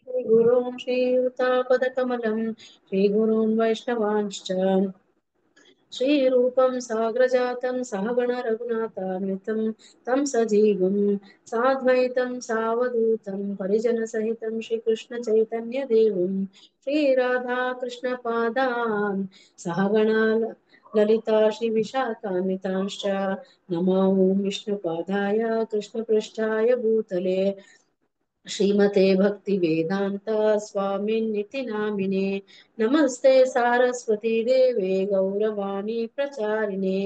श्रीगुरूं श्रीयुतापदकमलं श्रीगुरून् वैष्णवांश्च श्रीरूपं साग्रजातं सहगण रघुनाथान्वितं तं सजीवं साद्वैतं सावधूतं परिजनसहितं श्रीकृष्णचैतन्यदेवं श्रीराधाकृष्णपादान् सहगणा ललिता श्रीविशाखान्वितांश्च नमो विष्णुपादाय कृष्णपृष्ठाय भूतले श्रीमते भक्ति वेदांत स्वामिन्निति नामिने नमस्ते सारस्वती देवे गौरवाणी प्रचारिणे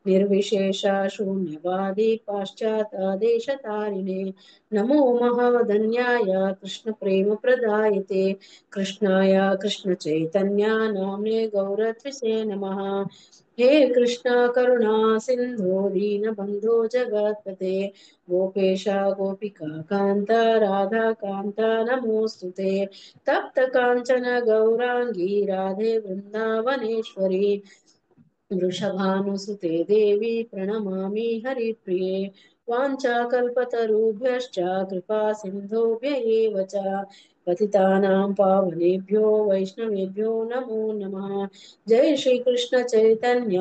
निर्विशेष शून्यवादी पाश्चात्देशतारिणे नमो महावदन्याय कृष्ण प्रेम प्रदायते कृष्णाय कृष्ण चैतन्य नाम्ने गौरत्विषे नमः हे कृष्णा करुणा सिंधु दीनबंधो जगत्पते गोपेश गोपिका कान्त राधा कान्त नमोऽस्तुते तप्त काञ्चन गौराङ्गी राधे वृन्दावनेश्वरी वृषभानुसुते देवी प्रणमामि हरिप्रिये वाञ्छाकल्पतरुभ्यश्च कृपा सिन्धुभ्य एव च पतितानां पावनेभ्यो वैष्णवेभ्यो नमो नमः जय श्रीकृष्ण चैतन्य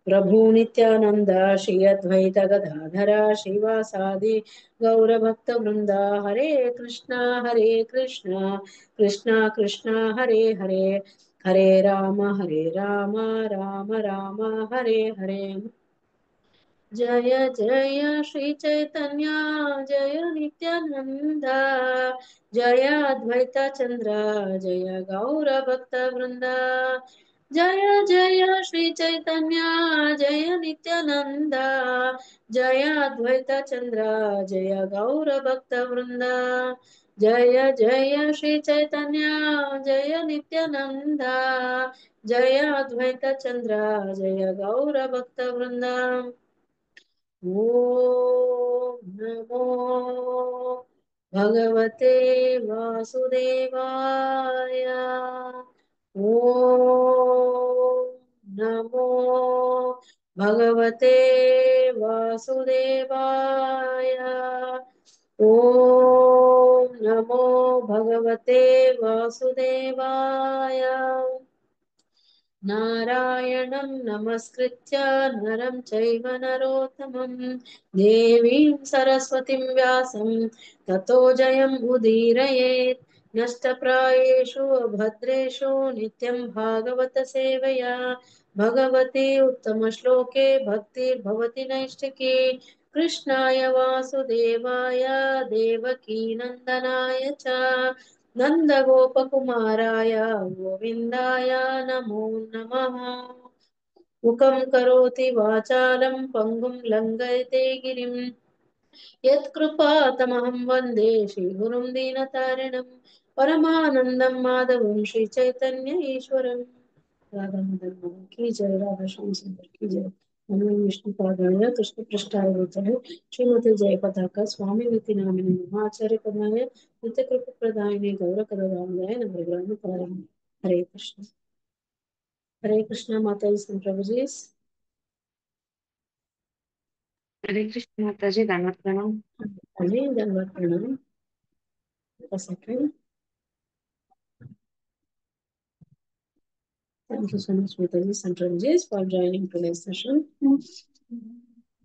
प्रभु नित्यानंद श्री अद्वैत गदाधर श्रीवासादि गौरभक्त वृंदा हरे कृष्णा कृष्णा कृष्णा हरे हरे हरे राम राम राम हरे हरे जय जय श्री चैतन्य जय नित्यानंद जय अद्वैत चंद्र जय गौर भक्त वृंदा जय जय श्री चैतन्य जय नित्यानंद जय अद्वैत चंद्र जय गौर भक्त वृंदा जय जय श्री चैतन्य जय नित्यानंद जय अद्वैत चंद्र जय गौर भक्त वृंदा ॐ नमो भगवते वासुदेवाय ॐ नमो भगवते वासुदेवाय ॐ नमो भगवते वासुदेवाय नारायणं नमस्कृत्य नरं चैव नरोत्तमं देवीं सरस्वतीं व्यासं ततो जयम् उदीरयेत् नष्टप्रायेषु भद्रेषु नित्यं भागवत सेवया भगवती उत्तमश्लोके भक्तिर्भवति नैष्ठिकी कृष्णाय वासुदेवाय देवकी नन्दनाय च नन्दगोपकुमाराय गोविन्दाय नमो नमः मुखं करोति वाचालं पङ्गुं लङ्घयते गिरिं यत्कृपातमहं वन्दे श्रीगुरुं दीनतारिणं परमानन्दं माधवं श्रीचैतन्य ईश्वरम् राधा मदन मोहन की जय राधा श्याम सुंदर की जय नमो विष्णु पादाय कृष्ण पृष्ठाय भूतले श्रीमते जय पताका स्वामी निति नामिने आचार्य पदाय नित्य कृप प्रदायिने गौर कदाय नमः हरे कृष्ण माता जी प्रभु जी हरे कृष्ण माता जी धन्यवाद प्रणाम। हरे धन्यवाद प्रणाम second Thank you so much, Mataji and Prabhuji, for joining today's session.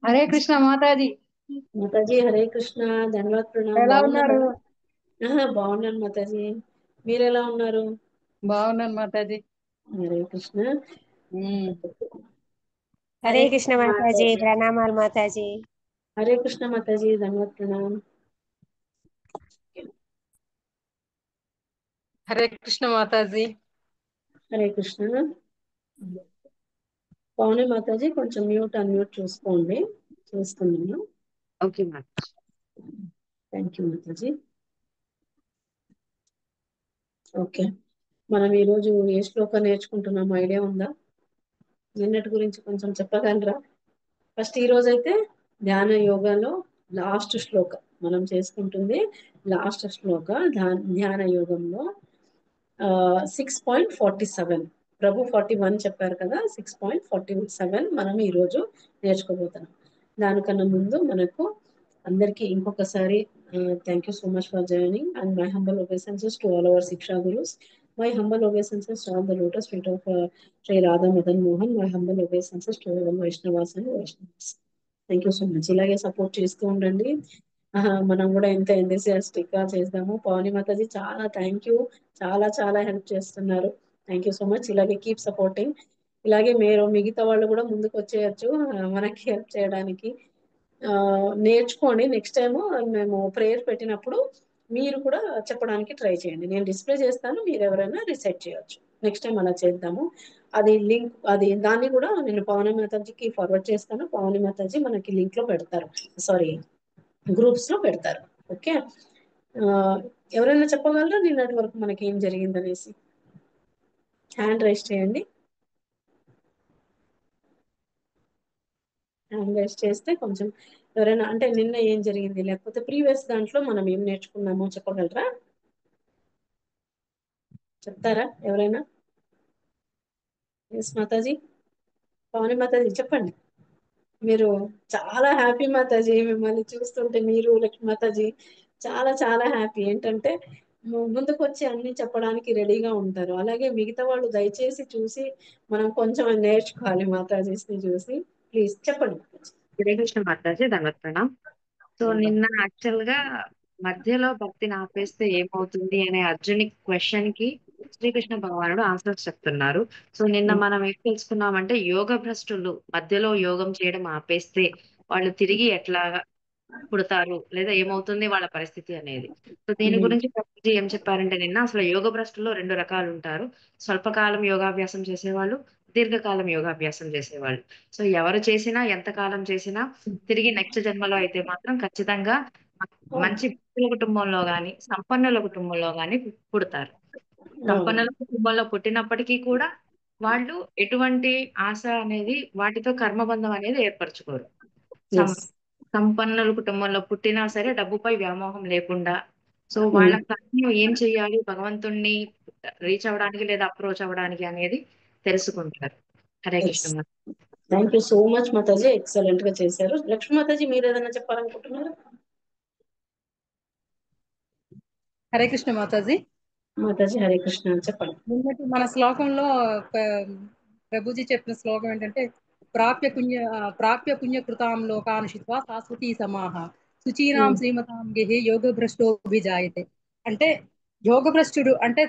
Hare Krishna Mataji Mataji, Hare Krishna, ధన్యవాद Pranam ఎలా బాగున్నారా? ఉన్నారు? బాగున్నాను మాతాజీ, మీరు ఎలా ఉన్నారు? బాగున్నాను మాతాజీ. హరే కృష్ణ. हरे कृष्ण माताजी, प्रणामाल माताजी। हरे कृष्ण माताजी, धन्यवाद प्रणाम। హరే కృష్ణ మాతాజీ. హరే కృష్ణ. పౌని మాతాజీ కొంచెం మ్యూట్ అన్మ్యూట్ చూసుకోండి, చూస్తున్నాను. Okay Mataji. Thank you Mataji. Okay, మనం ఈరోజు ఏ శ్లోకం నేర్చుకుంటున్నాం ఐడియా ఉందా? నిన్నటి గురించి కొంచెం చెప్పగలరా? ఫస్ట్ ఈ రోజు అయితే ధ్యాన యోగాలో లాస్ట్ శ్లోక మనం చేసుకుంటుంది. లాస్ట్ శ్లోక ధ్యాన యోగంలో 6.47, ప్రభు 41 చెప్పారు కదా, 6.47 మనం ఈరోజు నేర్చుకోబోతున్నాం. దానికన్నా ముందు మనకు అందరికీ ఇంకొకసారి Thank you so much for joining, and my humble obeisances to all our Siksha Gurus. My humble obeisances to all the lotus feet of Sri Radha Madan Mohan. My humble obeisances to all Vaishnavas and Vaishnavas. Thank you so much. ఇలాగే support చేస్తూ ఉండండి. మనం కూడా ఎంత ఎంతసియాస్టిక్ గా చేద్దాము. పవని మాతాజీ చాలా thank you. చాలా చాలా హెల్ప్ చేస్తున్నారు. Thank you so much. ఇలాగే కీప్ సపోర్టింగ్. ఇలాగే మీరు మిగతా వాళ్ళు కూడా ముందుకు వచ్చేయచ్చు మనకి హెల్ప్ చేయడానికి. నేర్చుకోండి. నెక్స్ట్ టైం మేము ప్రేయర్ పెట్టినప్పుడు మీరు కూడా చెప్పడానికి ట్రై చేయండి. నేను డిస్ప్లే చేస్తాను, మీరు ఎవరైనా రిసెట్ చేయొచ్చు. నెక్స్ట్ టైం అలా చేద్దాము. అది లింక్, అది దాన్ని కూడా నేను పవని మాతాజీకి ఫార్వర్డ్ చేస్తాను. పవని మాతాజీ మనకి లింక్ లో పెడతారు, సారీ గ్రూప్స్ లో పెడతారు. ఓకే. ఎవరైనా చెప్పగలరా నిన్నటి వరకు మనకి ఏం జరిగిందనేసి? హ్యాండ్ రైస్ చేయండి. హ్యాండ్ రైస్ చేస్తే కొంచెం ఎవరైనా అంటే నిన్న ఏం జరిగింది, లేకపోతే ప్రీవియస్ దాంట్లో మనం ఏం నేర్చుకున్నామో చెప్పగలరా? చెప్తారా ఎవరైనా? ఎస్ మాతాజీ, పవని మాతాజీ చెప్పండి. మీరు చాలా హ్యాపీ మాతాజీ, మిమ్మల్ని చూస్తుంటే మీరు లక్ష్మీ మాతాజీ చాలా చాలా హ్యాపీ. ఏంటంటే ముందుకు వచ్చి అన్ని చెప్పడానికి రెడీగా ఉంటారు. అలాగే మిగతా వాళ్ళు దయచేసి చూసి మనం కొంచెం నేర్చుకోవాలి మాతాజీస్ని చూసి. ప్లీజ్ చెప్పండి మాతాజీ. హరే కృష్ణ మాతాజీ, దండోత్పణం. సో నిన్న యాక్చువల్ గా మధ్యలో భక్తిని ఆపేస్తే ఏమవుతుంది అనే అర్జుని క్వశ్చన్ కి శ్రీకృష్ణ భగవానుడు ఆన్సర్స్ చెప్తున్నారు. సో నిన్న మనం ఏం తెలుసుకున్నామంటే యోగ భ్రష్టులు మధ్యలో యోగం చేయడం ఆపేస్తే వాళ్ళు తిరిగి ఎట్లా పుడతారు లేదా ఏమవుతుంది వాళ్ళ పరిస్థితి అనేది. సో దీని గురించి ప్రభుజీ ఏం చెప్పారంటే నిన్న అసలు యోగ భ్రష్టులో రెండు రకాలు ఉంటారు. స్వల్పకాలం యోగాభ్యాసం చేసేవాళ్ళు, దీర్ఘకాలం యోగాభ్యాసం చేసేవాళ్ళు. సో ఎవరు చేసినా ఎంతకాలం చేసినా తిరిగి నెక్స్ట్ జన్మలో అయితే మాత్రం ఖచ్చితంగా మంచి భక్తుల కుటుంబంలో గాని సంపన్నుల కుటుంబంలో గాని పుడతారు. సంపన్నుల కుటుంబంలో పుట్టినప్పటికీ కూడా వాళ్ళు ఎటువంటి ఆశ అనేది వాటితో కర్మబంధం అనేది ఏర్పరచుకోరు. సం- ఎస్. సంపన్నుల కుటుంబంలో పుట్టినా సరే డబ్బుపై వ్యామోహం లేకుండా సో వాళ్ళ కార్యం ఏం చెయ్యాలి భగవంతుణ్ణి రీచ్ అవ్వడానికి లేదా అప్రోచ్ అవ్వడానికి అనేది తెలుసుకుంటారు. Hare Krishna. Thank you so much Mataji, excellent గా చేశారు. లక్ష్మీ మాతాజీ మీరు ఏదైనా చెప్పాలనుకుంటున్నారు? హరే కృష్ణ మాతాజీ. మాతాజీ హరే కృష్ణ చెప్పండి. నిన్నటి మన శ్లోకంలో ప్రభుజీ చెప్పిన శ్లోకం ఏంటంటే ప్రాప్య పుణ్య కృతాం లోకాన్ శిత్వా శాశ్వతీ సమాహ శుచీనాం శ్రీమతాం గేహే యోగ భ్రష్టోభిజాయతే. అంటే యోగ భ్రష్టుడు అంటే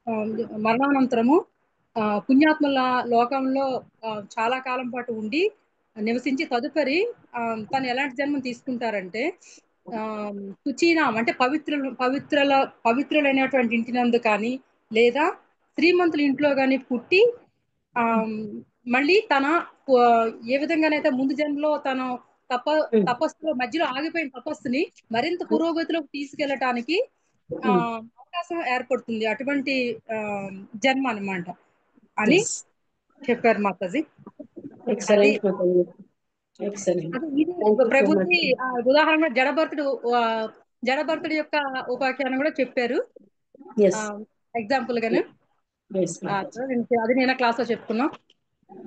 ఆ, మరణానంతరము పుణ్యాత్ముల లోకంలో చాలా కాలం పాటు ఉండి నివసించి తదుపరి తను ఎలాంటి జన్మం తీసుకుంటారంటే ఆ శుచీనాం అంటే పవిత్రులైనటువంటి ఇంటినందు కానీ లేదా శ్రీమంతుల ఇంట్లో కానీ పుట్టి ఆ మళ్ళీ తన ఆ, ఏ విధంగానైతే ముందు జన్మలో తను తప తపస్సులో మధ్యలో ఆగిపోయిన తపస్సుని మరింత పురోగతిలోకి తీసుకెళ్ళటానికి ఆ అవకాశం ఏర్పడుతుంది. అటువంటి ఆ జన్మ అన్నమాట అని చెప్పారు మాతాజీ. అది ఎక్సలెంట్ మాతాజీ, ఎక్సలెంట్. అది ఇది థ్యాంక్ యూ సో మచ్. ప్రభుత్వ ఉదాహరణ జడభరతుడు యొక్క ఉపాఖ్యానం కూడా చెప్పారు ఎస్. ఎగ్జాంపుల్ గాను. ఎస్ మాతాజీ. అది నేను క్లాస్ లో చెప్పుకున్నాం.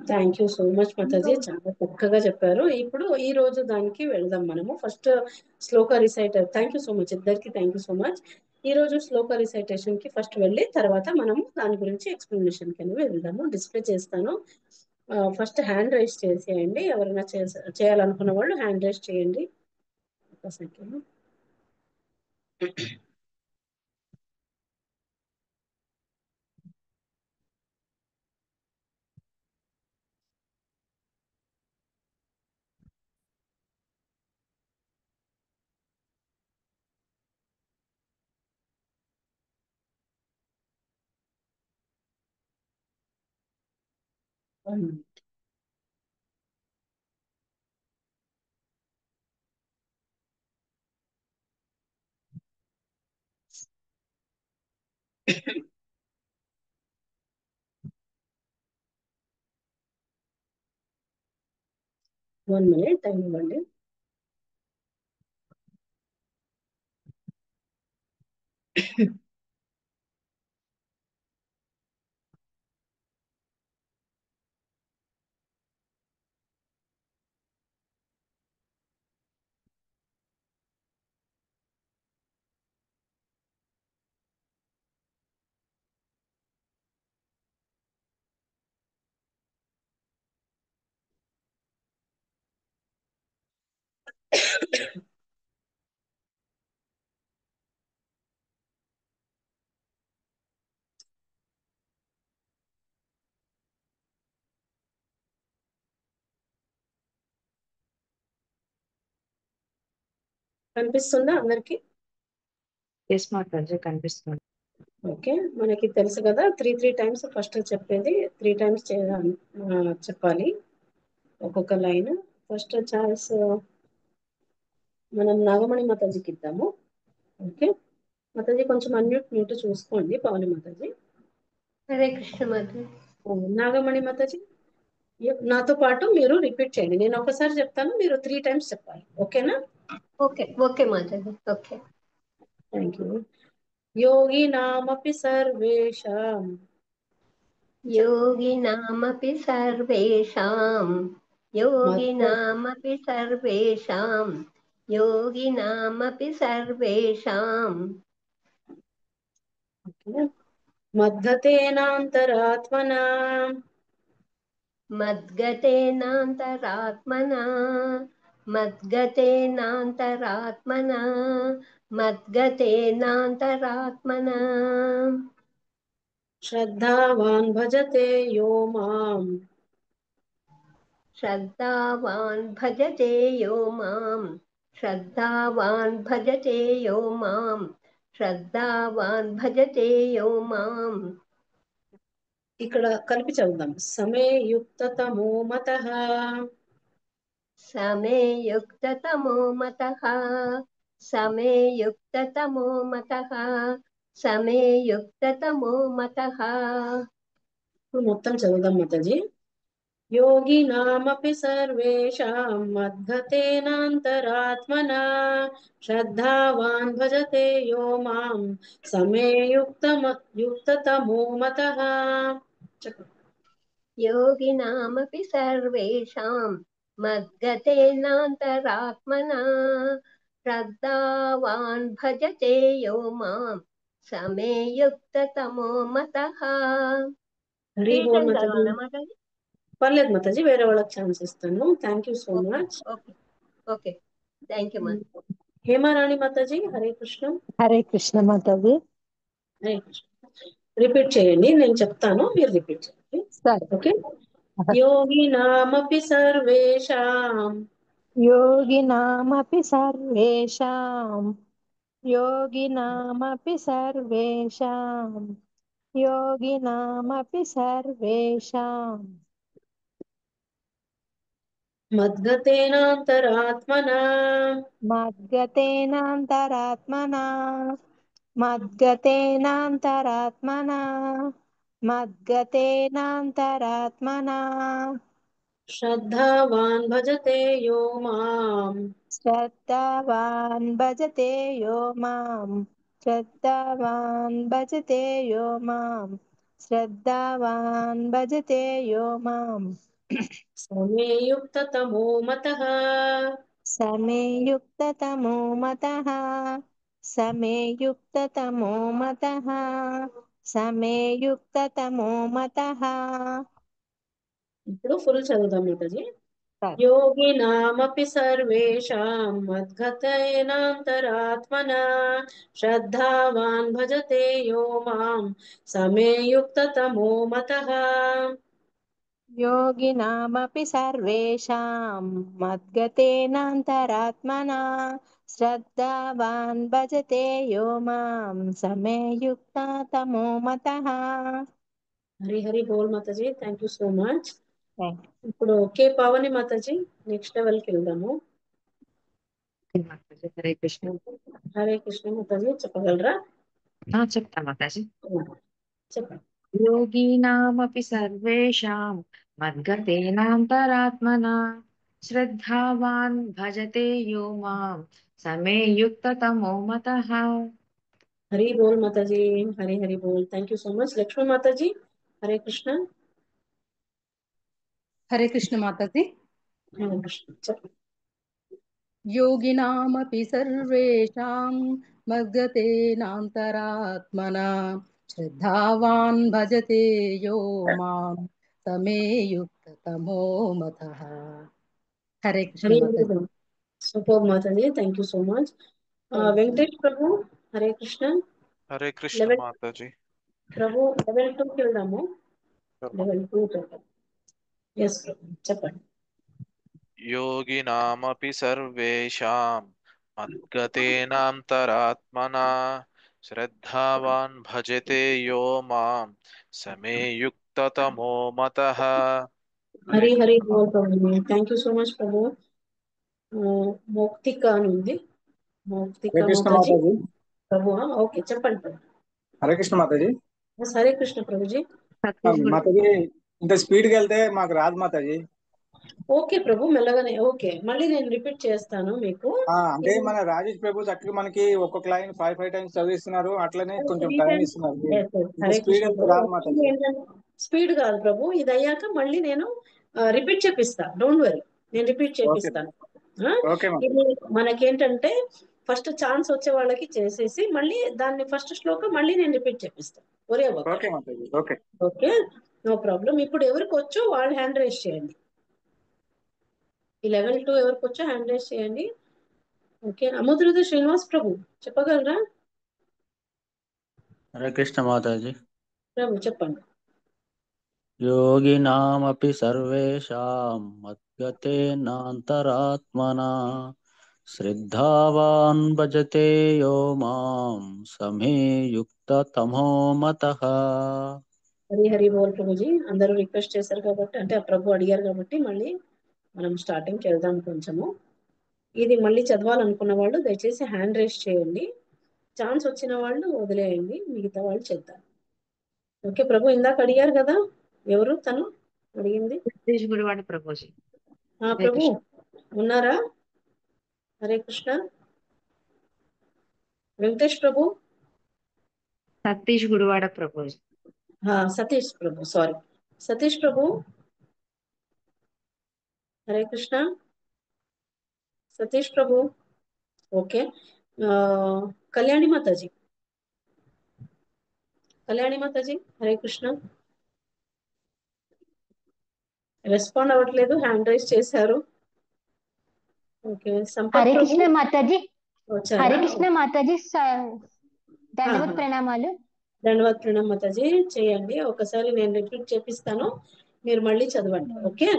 థ్యాంక్ యూ సో మచ్ మాతాజీ, చాలా చక్కగా చెప్పారు. ఇప్పుడు ఈ రోజు దానికి వెళ్దాం మనము. ఫస్ట్ శ్లోక reciter. Thank you so much ఇద్దరికి, థ్యాంక్ యూ సో మచ్. ఈ రోజు శ్లోక రిసైటేషన్ కి ఫస్ట్ వెళ్ళి తర్వాత మనము దాని గురించి ఎక్స్ప్లెనేషన్ కి వెళ్దాము. డిస్ప్లే చేస్తాను. ఫస్ట్ హ్యాండ్ రైస్ చేసేయండి. ఎవరైనా చేయాలనుకున్న వాళ్ళు హ్యాండ్ రైస్ చేయండి. ఒక second. 1 minute. One minute time ఇవ్వండి. కనిపిస్తుందా అందరికి? ఎస్ మాతాజీ కనిపిస్తుంది. ఓకే, మనకి తెలుసు కదా, త్రీ టైమ్స్ ఫస్ట్ చెప్పేది 3 టైమ్స్ చెప్పాలి ఒక్కొక్క లైన్. ఫస్ట్ ఛాయిస్ మనం నాగమణి మాతాజీకి ఇద్దాము. ఓకే మాతాజీ, కొంచెం మ్యూట్ చూసుకోండి. పవని మాతాజీ. హరే కృష్ణ మాతాజీ. నాగమణి మాతాజీ, నాతో పాటు మీరు రిపీట్ చేయండి. నేను ఒకసారి చెప్తాను, మీరు 3 టైమ్స్ చెప్పాలి. ఓకేనా? ఓకే ఓకే మాతాజీ. ఓకే. Thank you. యోగినామపి సర్వేషాం योगिनामपि सर्वेषां योगिनामपि सर्वेषां योगिनामपि सर्वेषां మద్గతేనాంతరాత్మనా मद्गतेनान्तरात्मना मद्गतेनान्तरात्मना मद्गतेनान्तरात्मना శ్రద్ధావాన్ భజతే యో మాం श्रद्धावान् भजते यो मां श्रद्धावान् भजते यो मां श्रद्धावान् भजते यो माम् ఇక్కడ కలిపి చదువుదాం. సమే యుక్తతమో మతః समे युक्ततमो मतः समे युक्ततमो मतः समे युक्ततमो मतः ఇప్పుడు మొత్తం చదువుదాం మాతాజీ. యోగినామపి సర్వేషాం మద్గతేనాంతరాత్మనా శ్రద్ధావాన్ భజతే యో మాం సమే యుక్తతమో మతః. చెప్పండి. योगिनामपि सर्वेषां मद्गतेनान्तरात्मना श्रद्धावान् भजते यो मां समे युक्ततमो मतः హరి త్రీ బోల్ టైమ్స్ మాతాజీ. చదవాలా మాతాజీ? పర్లేదు మాతాజీ, వేరే వాళ్ళకి ఛాన్స్ ఇస్తాను. Thank you so okay much. Okay okay. Thank you మాతాజీ. హేమారాణి మాతాజీ, హరే కృష్ణ. హరే కృష్ణ మాతాజీ. హరే కృష్ణ. రిపీట్ చేయండి, నేను చెప్తాను, మీరు రిపీట్ చేయండి. సరే. ఓకే. యోగినామపి సర్వేషాం యోగినామపి సర్వేషాం యోగినామపి సర్వేషాం యోగినామపి సర్వేషాం మద్గతేనాంతరాత్మనా మద్గతేనాంతరాత్మనా మద్గతేనాంతరాత్మనా మద్గతేనాంతరాత్మనా శ్రద్ధావాన్ భజతే యో మాం శ్రద్ధావాన్ భజతే యో మాం శ్రద్ధావాన్ భజతే యో మాం శ్రద్ధావాన్ భజతే యో మాం సమే యుక్తతమో మతః సమే యుక్తతమో మతః సమే యుక్తతమో మతః సమే యుక్తతమో మతః. ఇప్పుడు ఫుల్ చదువుదాం మాతాజీ. సరే. యోగినామపి సర్వేషాం మద్గతేనాంతరాత్మనా శ్రద్ధావాన్ భజతే యో మాం సమే యుక్తతమో మతః. योगिनामपि सर्वेषां मद्गतेनान्तरात्मना श्रद्धावान् भजते यो मां समे युक्ततमो मतः. హరి హరి బోల్ మాతాజీ, thank you so much. Thank you. ఇప్పుడు ఓకే పావని మాతాజీ, నెక్స్ట్ లెవెల్కి వెళ్దాము. మాతాజీ హరే కృష్ణ. హరే కృష్ణ మాతాజీ, చెప్పగలరా? చెప్తా మాతాజీ. చెప్పండి. योगीनामपि सर्वेषां मद्गतेनान्तरात्मना श्रद्धावान् भजते यो मां समे युक्ततमो मतः. హరి బోల్ మాతాజీ, హరి హరి బోల్. Thank you so much. Lakshmi మాతాజీ, హరే కృష్ణ. హరే కృష్ణ మాతాజీ. హరే కృష్ణ, చెప్పండి. योगिनामपि सर्वेषां मद्गतेनान्तरात्मना श्रद्धावान् भजते यो मां समे युक्ततमो मतः. हरे कृष्ण హరి హరి माताजी. బోల్. సూపర్ మాతాజీ, thank you so much. Venkatesh ప్రభు, హరే కృష్ణ. హరే కృష్ణ లెవెల్ మాతాజీ. ప్రభు లెవెల్ 2కి వెళ్దాము. లెవెల్ 2 ఎస్ ప్రభు, చెప్పండి. యోగినామపి సర్వేషాం మద్గతేనాంతరాత్మనా శ్రద్ధావాన్ భజతే యో మాం సమే యుక్తతమో మతః. హరి హరి బోల్ ప్రభు, థ్యాంక్ యూ సో మచ్ ప్రభు. మౌక్తిక అని ఉంది, మౌక్తిక హరే కృష్ణ మాతాజీ. మాతాజీ. ప్రభు ఓకే, చెప్పండి ప్రభు. హరే కృష్ణ మాతాజీ. హరే కృష్ణ ప్రభుజీ. సతీష్ గురు మాతాజీ ఇంత స్పీడ్ గా వెళ్తే మాకు రాదు మాతాజీ. ఓకే ప్రభు, మెల్లగానే. ఓకే, మళ్ళీ నేను రిపీట్ చేస్తాను మీకు. అంటే మన రాజేష్ ప్రభు చక్కగా మనకి ఒక్కొక్క లైన్ 5 టైమ్స్ చదివిస్తున్నారు, అట్లనే కొంచెం త్రీ టైం టైమ్స్. ఇస్తున్నారు. హరే స్పీడ్ కృష్ణ వెళ్తే ప్రభు. రాదు మాతాజీ. స్పీడ్ కాదు ప్రభు, ఇది అయ్యాక మళ్ళీ నేను రిపీట్ చేపిస్తా, డోంట్ వరీ, నేను రిపీట్ ఓకే చేపిస్తాను. ఓకే మాతాజీ. ఇది మనకేంటంటే ఫస్ట్ ఛాన్స్ వచ్చే వాళ్ళకి చేసేసి మళ్ళీ దాన్ని ఫస్ట్ శ్లోకం మళ్ళీ నేను రిపీట్ చేపిస్తాను. ఒరే ఓకే మాతాజీ. Okay okay, no problem. ఇప్పుడు ఎవరికి వచ్చో వాళ్ళు హ్యాండ్ రైజ్ చేయండి. ఈ లెవెల్ 2 ఎవరికి వచ్చో హ్యాండ్ రైజ్ చేయండి. ఓకే, అముద్రుద శ్రీనివాస్ ప్రభు చెప్పగలరా? హరే కృష్ణ మాతాజీ. ప్రభు చెప్పండి. యోగినామపి సర్వేషాం మద్గతేనాంతరాత్మనా శ్రద్ధావాన్ భజతే యో మాం సమే యుక్తతమో మతః. హరి హరి బోల్ ప్రభుజీ. అందరూ రిక్వెస్ట్ చేశారు కాబట్టి, అంటే ఆ ప్రభు అడిగారు కాబట్టి మళ్ళీ మనం స్టార్టింగ్కి వెళ్దాం కొంచెము. ఇది మళ్ళీ చదవాలనుకున్న వాళ్ళు దయచేసి హ్యాండ్ రైజ్ చేయండి. ఛాన్స్ వచ్చిన వాళ్ళు వదిలేయండి, మిగతా వాళ్ళు చేద్దాం. ఓకే ప్రభు, ఇందాక అడిగారు కదా, ఎవరు తను అడిగింది? సతీష్ గురువాడ ప్రభుజీ. హరే ప్రభు కృష్ణ. ఉన్నారా? హరే కృష్ణ. వెంకటేష్ ప్రభు. సతీష్ గురువాడ ప్రభుజీ. సతీష్ ప్రభు, సారీ, సతీష్ ప్రభు. హరే కృష్ణ. సతీష్ ప్రభు. ఓకే, కళ్యాణి మాతాజీ. కళ్యాణి మాతాజీ, హరే కృష్ణ. రెస్పాండ్ అవ్వట్లేదు, హ్యాండ్ రైజ్ చేశారు. ఓకే, సంపత్ హరే ప్రభు కృష్ణ మాతాజీ. వచ్చారా? హరే కృష్ణ మాతాజీ. ధన్యవాద ప్రణామాలు. ధన్యవాద ప్రణామ్ మాతాజీ. చేయండి, ఒకసారి నేను రిపీట్ చేపిస్తాను, మీరు మళ్ళీ చదవండి. Okay,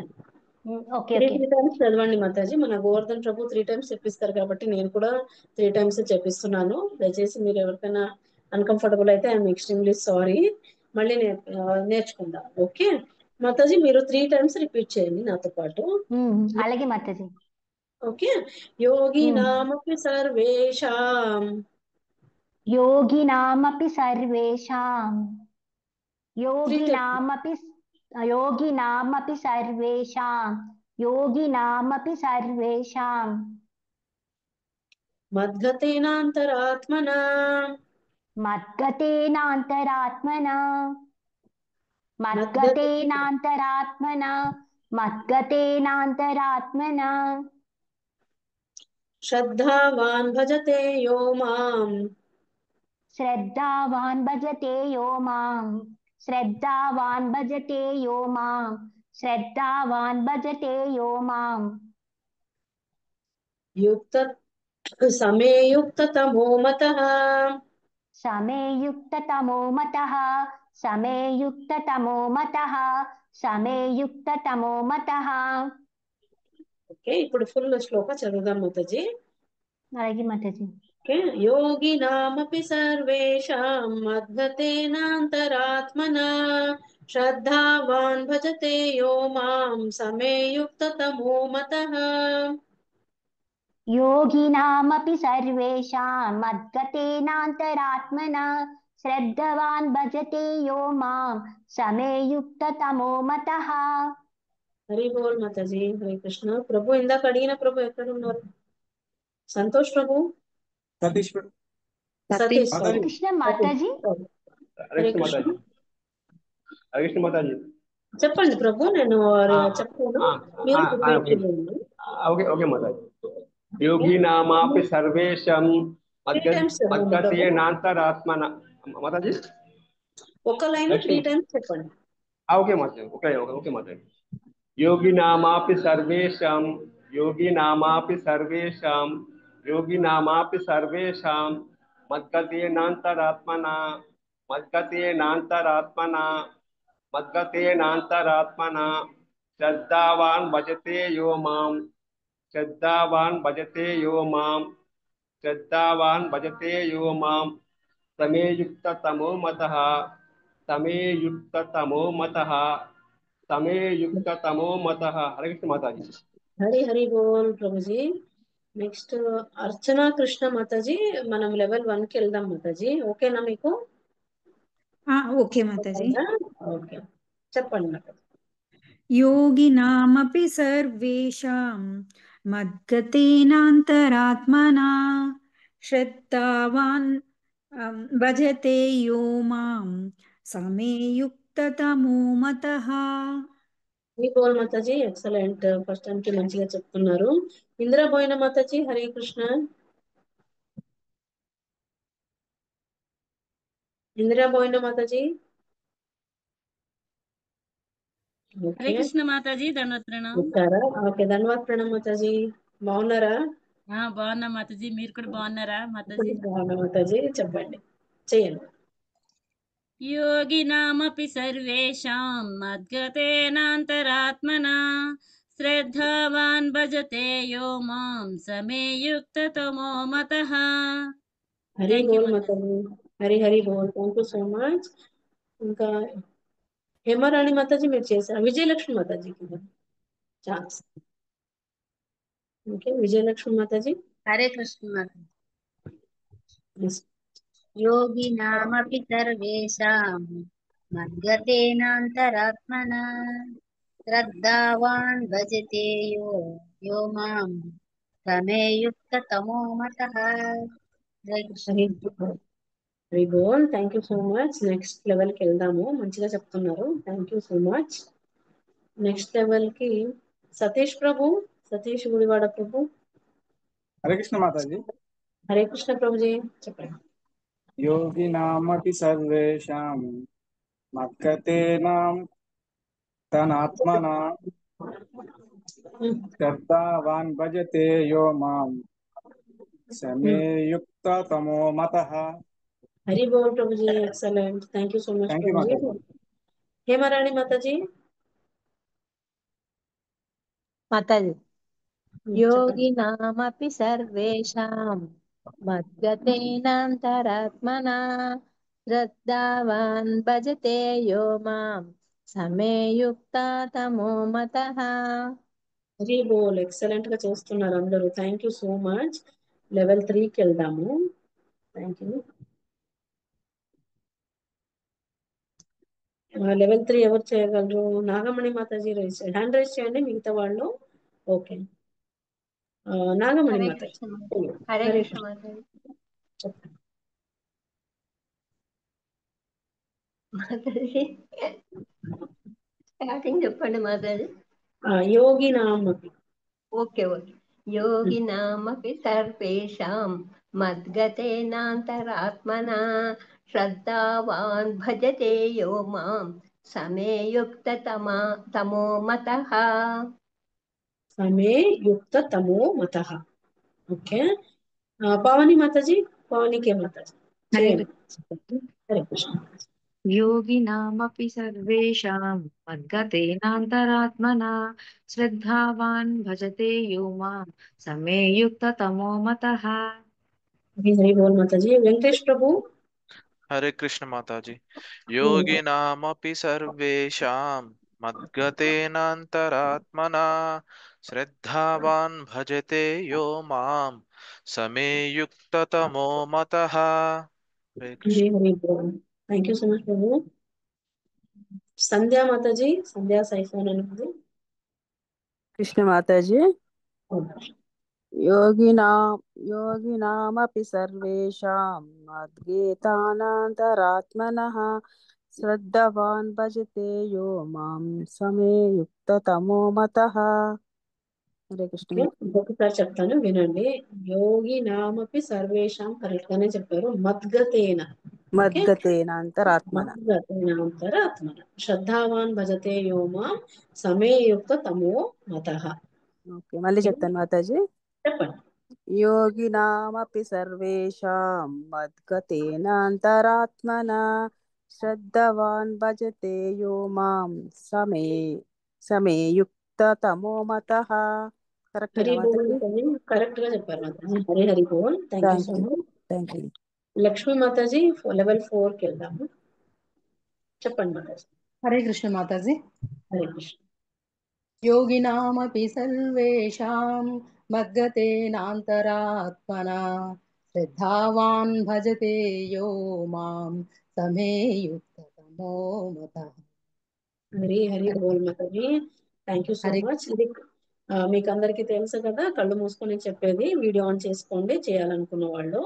okay three okay times చదవండి మాతాజీ. మన గోవర్ధన్ ప్రభు 3 టైమ్స్ చెప్పిస్తారు కాబట్టి నేను కూడా 3 టైమ్స్ చెప్పిస్తున్నాను. దయచేసి మీరు ఎవరికైనా అన్కంఫర్టబుల్ అయితే ఐఎమ్ ఎక్స్ట్రీమ్లీ సారీ. మళ్ళీ నేర్చుకుందాం. ఓకే మాతాజీ, మీరు 3 టైమ్స్ రిపీట్ చేయండి నాతో పాటు. అలాగే మాతాజీ. ఓకే, యోగినామపి సర్వేషాం యోగినామపి సర్వేషాం యోగినామపి సర్వేషాం యోగినామపి సర్వేషాం మద్గతేనాంతరాత్మనా మద్గతేనాంతరాత్మనా మద్గతేనాంతరాత్మనా మద్గతేనాంతరాత్మనా శ్రద్ధావాన్ భజతే యో మాం శ్రద్ధావాన్ భజతే యో మాం శ్రద్ధావాన్ భజతే యో మాం శ్రద్ధావాన్ భజతే యో మాం యుక్త సమే యుక్తతమో మతః సమే యుక్తతమో మతః సమే యుక్తతమో మతః సమే యుక్తతమో మతః. ఓకే, ఇప్పుడు ఫుల్ శ్లోక చదువుదాం మాతాజీ. అలాగే మాతాజీ. ఓకే, యోగినామపి సర్వేషాం మద్గతేనాంతరాత్మనా శ్రద్ధావాన్ భజతే యో మాం సమే యుక్తతమో మతః. యోగినామపి సర్వేషాం మద్గతేనాంతరాత్మనా శ్రద్ధవాన్ భజతే యో మాం సమే యుక్తతమో మతః. హరి బోల్ మాతాజీ. హరే కృష్ణ. ప్రభు ఇందాక అడిగిన ప్రభు ఎక్కడ ఉన్నారు? సంతోష్ ప్రభు. సతీష్ ప్రభు. సతీష్, హరే సారీ. కృష్ణ మాతాజీ. హరే కృష్ణ. హరే కృష్ణ మాతాజీ. చెప్పండి ప్రభు, నేను చెప్తాను, మీరు ప్రిపేర్ చేయండి. ఓకే ఓకే మాతాజీ. యోగినామాపి సర్వేషాం మద్గతేనాంతరాత్మన మాతాజీ. ఒక లైన్ 3 టైమ్స్ చెప్పండి. ఓకే మాతాజీ. ఓకే ఓకే మాతాజీ. యోగినామాపి సర్వేషాం योगिनामापि सर्वेषां योगिनामापि सर्वेषां मद्गतेनान्तरात्मना मद्गतेनान्तरात्मना मद्गतेनान्तरात्मना श्रद्धावान् भजते यो मां श्रद्धावान् भजते यो मां श्रद्धावान् भजते यो मां समे युक्ततमो मतः समे युक्ततमो मतः समे युक्ततमो मतः। हरे कृष्ण माता जी। హరి హరి బోల్ ప్రభుజీ. నెక్స్ట్ అర్చనా కృష్ణ మాతాజీ, మనం లెవెల్ 1 కి వెళ్దాం మాతాజీ. ఓకేనా మీకు? ఓకే మాతాజీ. ఓకే, చెప్పండి మాతాజీ. योगिनामपि सर्वेषां मद्गतेनान्तरात्मना श्रद्धावान् भजते यो मां समे युक्ततमो मतः। హరి బోల్ మాతాజీ, ఎక్సలెంట్. ఫస్ట్ టైం కి మంచిగా చెప్తున్నారు. ఇందిరా బోయిన మాతాజీ, హరే కృష్ణ. ఇందిరా బోయిన మాతాజీ. హరే కృష్ణ మాతాజీ, ధన్వత్ ప్రణాం. ఓకే, ధన్యవాద్ ప్రణాం మాతాజీ. బాగున్నారా? బాగున్నా మాతాజీ, మీరు కూడా బాగున్నారా మాతాజీ? బాగున్నా మాతాజీ, చెప్పండి, చేయండి. योगिनामपि सर्वेषां मद्गतेनान्तरात्मना श्रद्धावान् भजते यो मां समे युक्ततमो मतः। హరి బోల్ మాతాజీ, హరి హరి బోల్. Thank you so much. ఇంకా హేమరాణి మాతాజీ మీరు చేశారు. విజయలక్ష్మి మాతాజీకి ఛాన్స్. ఓకే, విజయలక్ష్మి మాతాజీ. హరే కృష్ణ మాతాజీ. योगिनामपि सर्वेषां मद्गतेनान्तरात्मना श्रद्धावान् भजते यो मां समे युक्ततमो मतः। जय कृष्ण. హరి బోల్. Thank you so much. Next level కి వెళ్దాము. మంచిగా చెప్తున్నారు, thank you so much. Next level కి సతీష్ ప్రభు, సతీష్ గుడివాడ ప్రభు. హరే కృష్ణ మాతాజీ. హరే కృష్ణ ప్రభుజీ, చెప్పండి. योगिनामपि सर्वेषां मद्गतेनां तनात्मना श्रद्धावान् भजते यो मां समे युक्ततमो मतः। हरि बोल Prabhuji, excellent. Thank you so much Prabhuji. హేమరాణి Mataji. Mataji, योगिनामपि सर्वेषां मद्गतेनान्तरात्मना श्रद्धावान् भजते यो मां समे युक्ततमो मतः। హరి బోల్, ఎక్సలెంట్ గా చేస్తున్నారు అందరూ. Thank you so much. Level 3 కి వెళ్దాము. Thank you. లెవెల్ 3 ఎవరు చేయగలరు? నాగమణి మాతాజీ హ్యాండ్ రైజ్ చేయండి, మిగతా వాళ్ళు. ఓకే, నాగమణి హరే మాతాజీ. కృష్ణ హరే కృష్ణ మాతాజీ. మాతాజీ స్టార్టింగ్ చెప్పండి మాతాజీ. యోగి నామపి. Okay okay. योगिनामपि सर्वेषां मद्गतेनान्तरात्मना श्रद्धावान् भजते यो मां समे युक्ततमो मतः। సమే యుక్త తమో మతః. ఓకే, పావని మాతాజీ, పావనికి మాతాజీ. హరే హరే కృష్ణ. योगिनामपि सर्वेषां मद्गतेनान्तरात्मना श्रद्धावान् भजते यो मां समे युक्ततमो मतः। हरि बोल माताजी. वेंकटेश प्रभु. हरे कृष्ण माताजी. योगिनामपि सर्वेषां मद्गतेनान्तरात्मना श्रद्धावान् भजते यो मां समे युक्ततमो मतः। हरे कृष्ण. हरि बोल. थैंक यू सो मच प्रभु. संध्या माताजी, संध्या सैफोन अनुदी. कृष्ण माताजी. योगिनामपि सर्वेषां मद्गतेनान्तरात्मनः श्रद्धावान् भजते यो मां समे युक्ततमो मतः। हरे कृष्ण. ఇంకొకసారి చెప్తాను, వినండి. యోగి నామపి సర్వేషాం, కరెక్ట్ గానే చెప్పారు. మద్గతేన, మద్గతేనాంతరాత్మన, మద్గతేనాంతరాత్మన శ్రద్ధావాన్ భజతే యో మాం సమే యుక్త తమో మతః. ఓకే మళ్ళీ చెప్తాను మాతాజీ. చెప్పండి. योगिनामपि सर्वेषां मद्गतेनान्तरात्मना श्रद्धवान् भजते यो मां समे समे युक्ततमो मतः. కరెక్టేనా హరి బోల్ మాతాజీ? మాతాజీ, కరెక్ట్ గా చెప్పారు మాతాజీ. హరి హరి బోల్. Thank you so much. Thank you. Lakshmi మాతాజీ లెవెల్ 4 కి వెళ్దాము. చెప్పండి మాతాజీ. హరే కృష్ణ మాతాజీ. హరే కృష్ణ. योगिनामपि सर्वेषां मद्गतेनान्तरात्मना श्रद्धावान् भजते यो मां समे युक्ततमो मतः. హరి హరి బోల్ మాతాజీ. Thank you so Hare much. ఇది మీకు అందరికీ తెలుసు కదా, కళ్ళు మూసుకొని చెప్పేది. వీడియో ఆన్ చేసుకోండి చేయాలనుకున్న వాళ్ళు.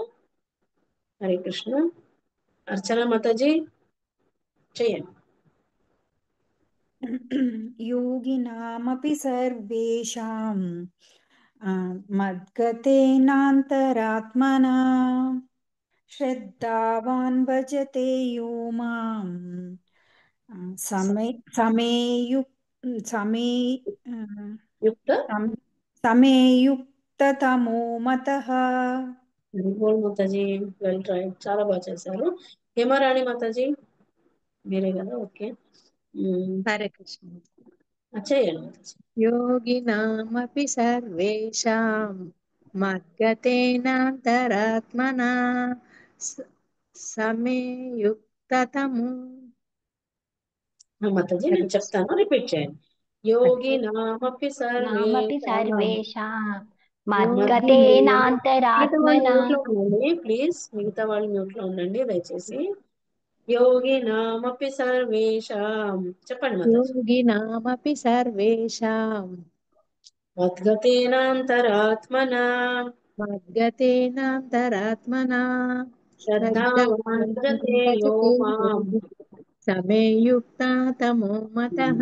హరే కృష్ణ. అర్చన మాతాజీ చేయండి. योगिनामपि सर्वेषां मद्गतेनान्तरात्मना श्रद्धावान् भजते यो मां समे समे समे యుక్త समे युक्ततमो मतः. హరి బోల్ మాతాజీ. వెల్ ట్రై, చాలా బాగా చేశారు. హేమారాణి మాతాజీ మీరే కదా? ఓకే. హరే కృష్ణ. చేయండి మాతాజీ. योगिनामपि सर्वेषां मद्गतेनान्तरात्मना समे युक्ततमो. మాతాజీ నేను చెప్తాను, రిపీట్ చేయండి. యోగి నామపి నామపి సర్వేషాం సర్వేషాం మిగతా వాళ్ళు మద్గతేనాంతరాత్మనా. మ్యూట్ లో ఉండండి ప్లీజ్. మిగతా వాళ్ళు మ్యూట్ లో ఉండండి దయచేసి. యోగి నామపి సర్వేషాం చెప్పండి మాతాజీ. योगिनामपि सर्वेषां మద్గతేనాంతరాత్మనా मद्गतेनान्तरात्मना శ్రద్ధావాన్ భజతే యో మాం समे युक्ततमो मतः.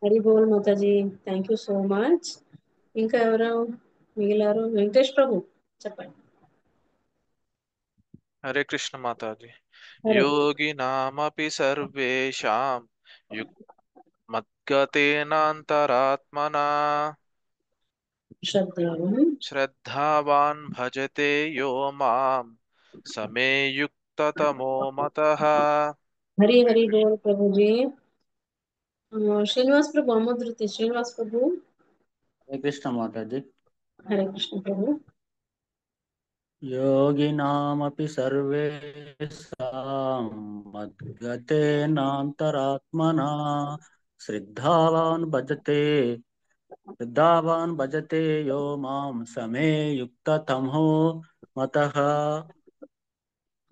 హరి బోల్ మాతాజీ. Thank you so much. ఇంకా ఎవరు మిగిలారు? వెంకటేష్ ప్రభు చెప్పండి. హరే కృష్ణ మాతాజీ. హరే యోగినామపి సర్వేషాం మద్గతేనాంతరాత్మనా శ్రద్ధావాన్ భజతే యో మాం సమే యుక్తతమో मतः. హరి హరి బోల్ ప్రభుజీ. శ్రీనివాస్ ప్రభు అమృతి. శ్రీనివాస్ ప్రభు. హరే కృష్ణ మాతాజీ. హరే కృష్ణ ప్రభు. योगिनामपि सर्वेषां मद्गतेनान्तरात्मना श्रद्धावान् भजते यो मां समे युक्ततमो मतः.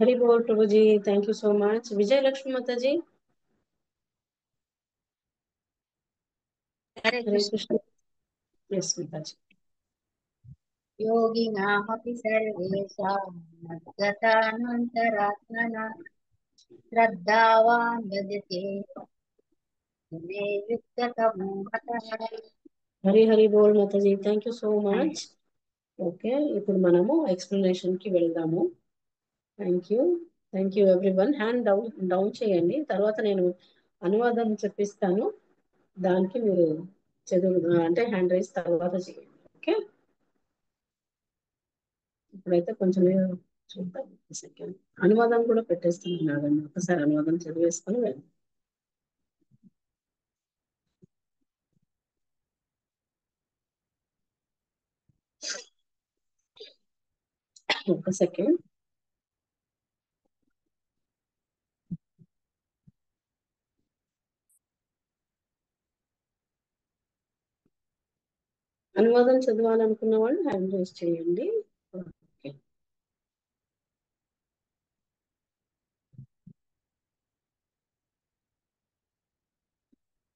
హరి బోల్ ప్రభుజీ. Thank you so much. Vijayalakshmi మాతాజీ. హరే హరే కృష్ణ. కృష్ణ. ఎస్ మాతాజీ. योगिनामपि सर्वेषां मद्गतानन्तरात्मना श्रद्धावान् भजते मे युक्ततमो मतः. హరి హరి బోల్ మాతాజీ. Thank you so much. Okay, ఇప్పుడు మనము ఎక్స్ప్లెనేషన్ కి వెళ్దాము. Thank you everyone. Hand down చేయండి. తర్వాత నేను అనువాదం చెప్పిస్తాను, దానికి మీరు చదువు అంటే హ్యాండ్ రైజ్ తర్వాత చేయండి. ఓకే, ఇప్పుడైతే కొంచెం చూద్దాం. సెకండ్ అనువాదం కూడా పెట్టేస్తున్నాను. ఒకసారి అనువాదం చదివేసుకొని వెళ్దాం. ఒక సెకండ్. అనువాదం చదవాలనుకున్న వాళ్ళు హ్యాండ్ రైజ్ చేయండి. ఓకే,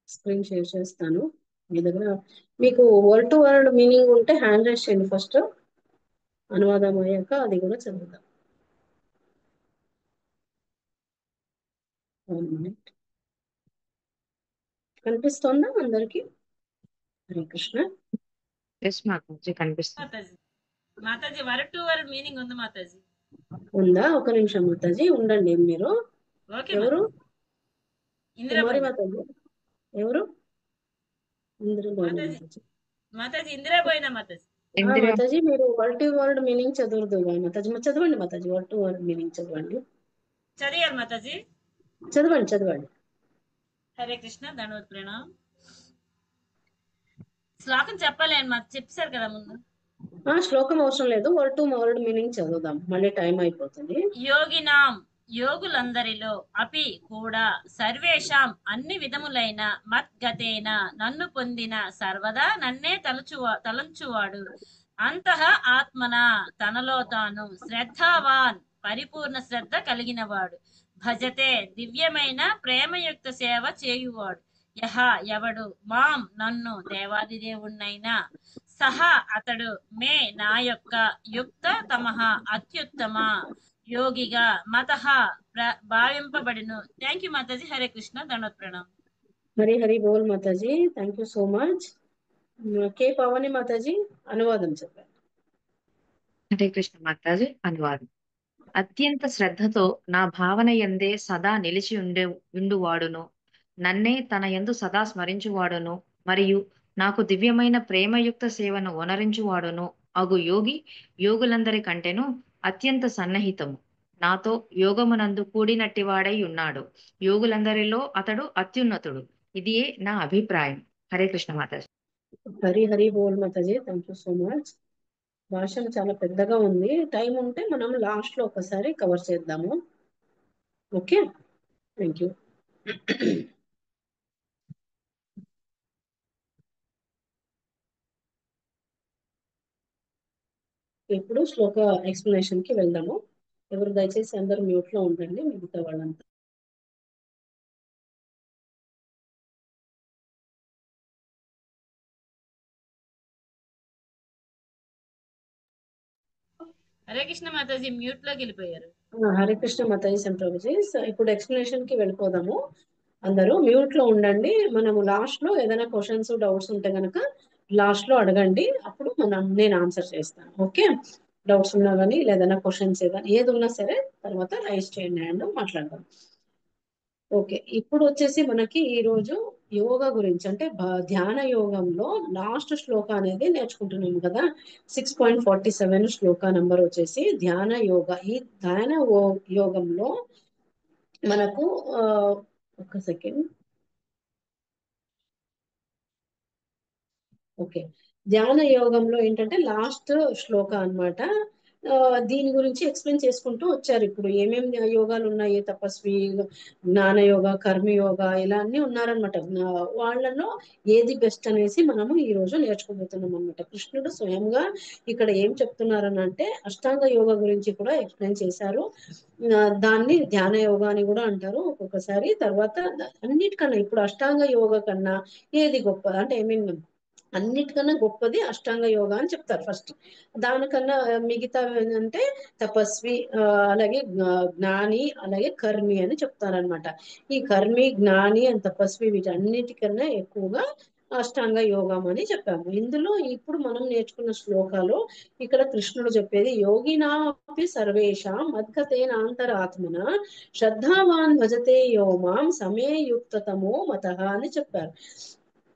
స్క్రీన్ షేర్ చేస్తాను. మీ దగ్గర మీకు వర్డ్ టు వర్డ్ మీనింగ్ ఉంటే హ్యాండ్ రైజ్ చేయండి ఫస్ట్. అనువాదం అయ్యాక అది కూడా చదువుతాం. 1 minute. కనిపిస్తోందా అందరికి? హరే కృష్ణ. ఎస్ మాతాజీ కనిపిస్తుంది. Mataji word to word meaning ఉంది మాతాజీ. ఉందా? ఒక నిమిషం మాతాజీ ఉండండి. మీరు ఎవరు? కుమారి మాతాజీ ఎవరు? ఇంద్ర మాతాజీ. మాతాజీ ఇందిరా పోయినా మాతాజీ. ఇందిరా మాతాజీ మీరు వర్డ్ టు వర్డ్ మీనింగ్ చదవద్దు మాతాజీ, చదవండి మాతాజీ, వర్డ్ టు వర్డ్ మీనింగ్ చదవండి. చదివారు మాతాజీ. చదవండి. హరే కృష్ణ దండవత్ ప్రణామ్. శ్లోకం చెప్పాలి అని మాకు చెప్పారు కదా ముందు. శ్లోకం అవసరం లేదు, వర్డ్ టు వర్డ్ మీనింగ్ చదువుదాం, మళ్ళీ టైం అయిపోతుంది. యోగినాం యోగులందరిలో అపి కూడా సర్వేషాం అన్ని విధములైన మద్గతేన నన్ను పొందిన సర్వదా నన్నే తలంచువాడు అంతః ఆత్మన తనలో తాను శ్రద్ధావాన్ పరిపూర్ణ శ్రద్ధ కలిగినవాడు భజతే దివ్యమైన ప్రేమయుక్త సేవ చేయువాడు యహ ఎవడు మాం నన్ను దేవాదిదేవుణ్ణైనా సహా అతడు మే నా యొక్క యుక్త తమః అత్యుత్తమ యోగిగా మతః భావింపబడిను. థ్యాంక్ యూ మాతాజీ. హరే కృష్ణ దండవత్ ప్రణామ్. హరి బోల్ మాతాజీ, thank you so much. K Pavani మాతాజీ అనువాదం చెప్పారు. హరే కృష్ణ మాతాజీ అనువాదం. అత్యంత శ్రద్ధతో నా భావన యందే సదా నిలిచి ఉండువాడును, నన్నే తన యందు సదా స్మరించువాడును, మరియు నాకు దివ్యమైన ప్రేమయుక్త సేవను వనరించువాడును అగు యోగి యోగులందరి కంటేను అత్యంత సన్నిహితము, నాతో యోగమునందు కూడినట్టివాడై ఉన్నాడు. యోగులందరిలో అతడు అత్యున్నతుడు. ఇదియే నా అభిప్రాయం. హరే కృష్ణ మాతాజీ. హరి బోల్ మాతాజీ, థ్యాంక్ యూ సో మచ్. భాషం చాలా పెద్దగా ఉంది, టైం ఉంటే మనం లాస్ట్ లో ఒకసారి కవర్ చేద్దాము. Okay, thank you. ఇప్పుడు శ్లోక ఎక్స్ప్లెనేషన్ కి వెళ్దాము. ఎవరు దయచేసి అందరూ మ్యూట్ లో ఉండండి, మిగతా వాళ్ళంతా. హరే కృష్ణ మాతాజీ మ్యూట్ లోకి వెళ్ళిపోయారు. హరే కృష్ణ మాతాజీ సంప్రభుజీ. ఇప్పుడు ఎక్స్ప్లెనేషన్ కి వెళ్ళిపోదాము. అందరూ మ్యూట్ లో ఉండండి. మనము లాస్ట్ లో ఏదైనా క్వశ్చన్స్ డౌట్స్ ఉంటే గనక లాస్ట్ లో అడగండి, అప్పుడు నేను ఆన్సర్ చేస్తాను. ఓకే, డౌట్స్ ఉన్నా కానీ లేదన్నా క్వశ్చన్స్ ఏది ఉన్నా సరే తర్వాత రైజ్ చేయండి అండ్ మాట్లాడదాం. ఓకే, ఇప్పుడు వచ్చేసి మనకి ఈ రోజు యోగా గురించి అంటే ధ్యాన యోగంలో లాస్ట్ శ్లోక అనేది నేర్చుకుంటున్నాము కదా. 6.47 శ్లోక నంబర్ వచ్చేసి ధ్యాన యోగ. ఈ ధ్యాన యోగంలో మనకు ఒక్క సెకండ్. ఓకే, ధ్యాన యోగంలో ఏంటంటే లాస్ట్ శ్లోక అన్నమాట. దీని గురించి ఎక్స్ప్లెయిన్ చేసుకుంటూ వచ్చారు. ఇప్పుడు ఏమేమి యోగాలు ఉన్నాయి, తపస్వి, జ్ఞాన యోగ, కర్మ యోగ, ఇలా అన్ని ఉన్నారనమాట. వాళ్ళలో ఏది బెస్ట్ అనేసి మనము ఈ రోజు నేర్చుకోబోతున్నాం అనమాట. కృష్ణుడు స్వయంగా ఇక్కడ ఏం చెప్తున్నారని అంటే అష్టాంగ యోగ గురించి కూడా ఎక్స్ప్లెయిన్ చేశారు. దాన్ని ధ్యాన యోగ అని కూడా అంటారు ఒక్కొక్కసారి. తర్వాత అన్నిటికన్నా ఇప్పుడు అష్టాంగ యోగ కన్నా ఏది గొప్ప అంటే అన్నిటికన్నా గొప్పది అష్టాంగ యోగ అని చెప్తారు ఫస్ట్. దానికన్నా మిగతా ఏంటంటే తపస్వి, అలాగే జ్ఞాని, అలాగే కర్మి అని చెప్తారనమాట. ఈ కర్మి, జ్ఞాని అండ్ తపస్వి వీటన్నిటికన్నా ఎక్కువగా అష్టాంగ యోగం అని చెప్పాము. ఇందులో ఇప్పుడు మనం నేర్చుకున్న శ్లోకాలు ఇక్కడ కృష్ణుడు చెప్పేది యోగినాపి సర్వేషాం మద్గతేనాంతరాత్మన శ్రద్ధావాన్ భజతే యోమాం సమే యుక్తతమో మతః అని చెప్పారు.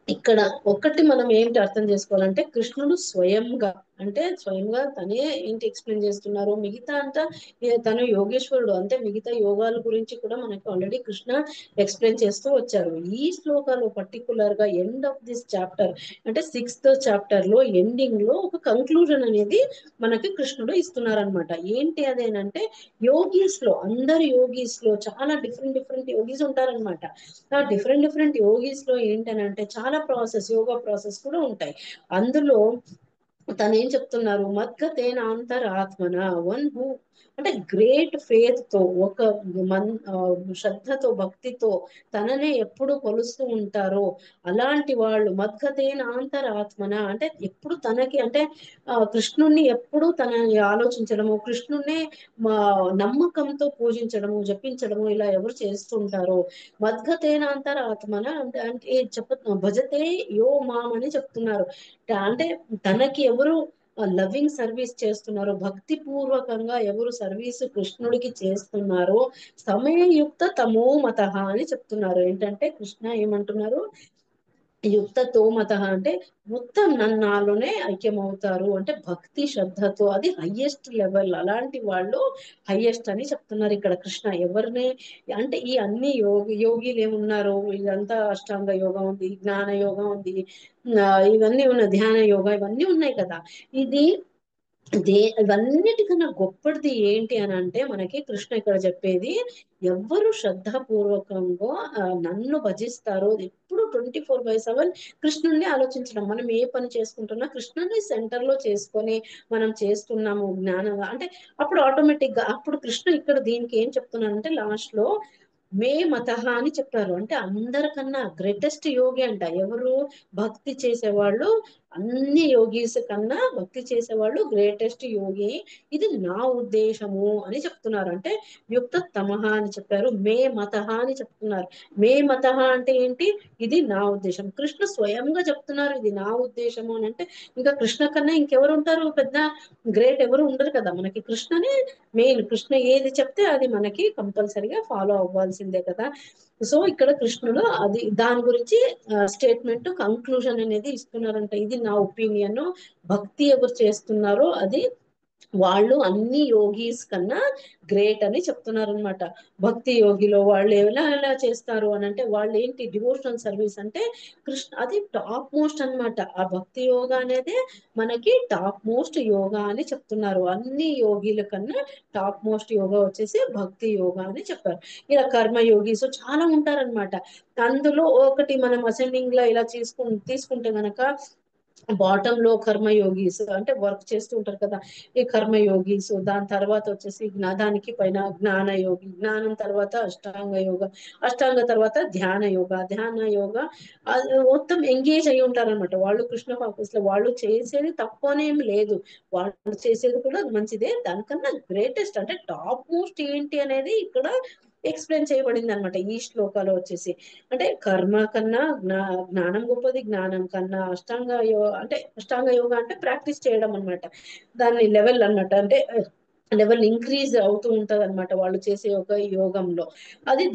ఇక్కడ ఒకటి మనం ఏంటి అర్థం చేసుకోవాలంటే కృష్ణుడు స్వయంగా తనే ఏంటి ఎక్స్ప్లెయిన్ చేస్తున్నారు. మిగతా అంతా తను యోగేశ్వరుడు, అంటే మిగతా యోగాల గురించి కూడా మనకి ఆల్రెడీ కృష్ణ ఎక్స్ప్లెయిన్ చేస్తూ వచ్చారు. ఈ శ్లోకాలు పర్టికులర్ గా ఎండ్ ఆఫ్ దిస్ చాప్టర్ అంటే 6th చాప్టర్ లో ఎండింగ్ లో ఒక కంక్లూజన్ అనేది మనకి కృష్ణుడు ఇస్తున్నారనమాట. ఏంటి అదేనంటే యోగీస్ లో అందరు యోగీస్ లో చాలా డిఫరెంట్ యోగీస్ ఉంటారనమాట. ఆ డిఫరెంట్ యోగీస్ లో ఏంటనంటే చాలా యోగా ప్రాసెస్ కూడా ఉంటాయి. అందులో తను ఏం చెప్తున్నారు, మద్గతేనాంతరాత్మన, వన్ హూ అంటే గ్రేట్ ఫేత్ తో, ఒక శ్రద్ధతో, భక్తితో తననే ఎప్పుడు కొలుస్తూ ఉంటారో అలాంటి వాళ్ళు మద్గతేనాంతరాత్మన అంటే ఎప్పుడు తనకి అంటే కృష్ణుణ్ణి ఎప్పుడు తనని ఆలోచించడము, కృష్ణుణ్ణే నమ్మకంతో పూజించడము, జపించడము ఇలా ఎవరు చేస్తుంటారో మద్గతేనాంతరాత్మన అంటే భజతే యో మాం అని చెప్తున్నారు. అంటే తనకి ఎవరు లవింగ్ సర్వీస్ చేస్తున్నారో, భక్తి పూర్వకంగా ఎవరు సర్వీస్ కృష్ణుడికి చేస్తున్నారో సమయయుక్త తమో మతః అని చెప్తున్నారు. ఏంటంటే కృష్ణ ఏమంటున్నారు, యుక్తతో మత అంటే మొత్తం నాలోనే ఐక్యమవుతారు అంటే భక్తి శ్రద్ధతో, అది హయ్యెస్ట్ లెవెల్. అలాంటి వాళ్ళు హయ్యెస్ట్ అని చెప్తున్నారు ఇక్కడ కృష్ణ. ఎవరిని అంటే ఈ అన్ని యోగిలు ఏమున్నారు, ఇదంతా అష్టాంగ యోగం ఉంది, జ్ఞాన యోగం ఉంది, ఇవన్నీ ఉన్నాయి, ధ్యాన యోగం ఇవన్నీ ఉన్నాయి కదా. ఇది ఇవన్నిటికన్నా గొప్పది ఏంటి అని అంటే మనకి కృష్ణ ఇక్కడ చెప్పేది, ఎవ్వరు శ్రద్ధాపూర్వకంగా నన్ను భజిస్తారో, ఎప్పుడు 24/7 కృష్ణుడిని ఆలోచించడం. మనం ఏ పని చేసుకుంటున్నా కృష్ణుని సెంటర్ లో చేసుకొని మనం చేస్తున్నాము జ్ఞానంగా అంటే అప్పుడు ఆటోమేటిక్ గా అప్పుడు కృష్ణ ఇక్కడ దీనికి ఏం చెప్తున్నారంటే లాస్ట్ లో మే మతః అని చెప్పారు. అంటే అందరికన్నా గ్రేటెస్ట్ యోగి అంట ఎవరు, భక్తి చేసేవాళ్ళు. అన్ని యోగీస్ కన్నా భక్తి చేసేవాళ్ళు గ్రేటెస్ట్ యోగి, ఇది నా ఉద్దేశము అని చెప్తున్నారు. అంటే యుక్త తమహ అని చెప్పారు, మే మతః అని చెప్తున్నారు. మే మతః అంటే ఏంటి, ఇది నా ఉద్దేశం. కృష్ణ స్వయంగా చెప్తున్నారు ఇది నా ఉద్దేశము అని. అంటే ఇంకా కృష్ణ కన్నా ఇంకెవరు ఉంటారు, పెద్ద గ్రేట్ ఎవరు ఉండరు కదా మనకి. కృష్ణనే మెయిన్, కృష్ణ ఏది చెప్తే అది మనకి కంపల్సరిగా ఫాలో అవ్వాల్సిందే కదా. సో ఇక్కడ కృష్ణుడు అది దాని గురించి స్టేట్మెంట్ కంక్లూజన్ అనేది ఇస్తున్నారంట. ఇది నా ఒపీనియన్, భక్తి ఎవరు చేస్తున్నారో అది వాళ్ళు అన్ని యోగీస్ కన్నా గ్రేట్ అని చెప్తున్నారు అనమాట. భక్తి యోగిలో వాళ్ళు ఎలా చేస్తారు అని అంటే వాళ్ళు ఏంటి, డివోషనల్ సర్వీస్ అంటే కృష్ణ అది టాప్ మోస్ట్ అన్నమాట. ఆ భక్తి యోగా అనేది మనకి టాప్ మోస్ట్ యోగా అని చెప్తున్నారు. అన్ని యోగిల కన్నా టాప్ మోస్ట్ యోగా వచ్చేసి భక్తి యోగా అని చెప్పారు. ఇలా కర్మ యోగీస్ చాలా ఉంటారనమాట. అందులో ఒకటి మనం అసెండింగ్ లో ఇలా తీసుకుంటే గనక బాటమ్ లో కర్మయోగీస్ అంటే వర్క్ చేస్తూ ఉంటారు కదా, ఈ కర్మయోగీస్. దాని తర్వాత వచ్చేసి దానికి పైన జ్ఞాన యోగి, జ్ఞానం తర్వాత అష్టాంగ యోగ, అష్టాంగ తర్వాత ధ్యాన యోగ, ధ్యాన యోగ మొత్తం ఎంగేజ్ అయి ఉంటారు అనమాట వాళ్ళు కృష్ణ కాన్షియస్ లో. వాళ్ళు చేసేది తప్పు అనేమి లేదు, వాళ్ళు చేసేది కూడా మంచిదే. దానికన్నా గ్రేటెస్ట్ అంటే టాప్ మోస్ట్ ఏంటి అనేది ఇక్కడ ఎక్స్ప్లెయిన్ చేయబడింది అనమాట ఈ శ్లోకాలో వచ్చేసి. అంటే కర్మ కన్నా జ్ఞానం గొప్పది, జ్ఞానం కన్నా అష్టాంగ అంటే అష్టాంగ యోగ అంటే ప్రాక్టీస్ చేయడం అనమాట. దాన్ని లెవెల్ అన్నమాట, అంటే లెవెల్ ఇంక్రీజ్ అవుతూ ఉంటది అనమాట వాళ్ళు చేసే ఒక యోగంలో. అది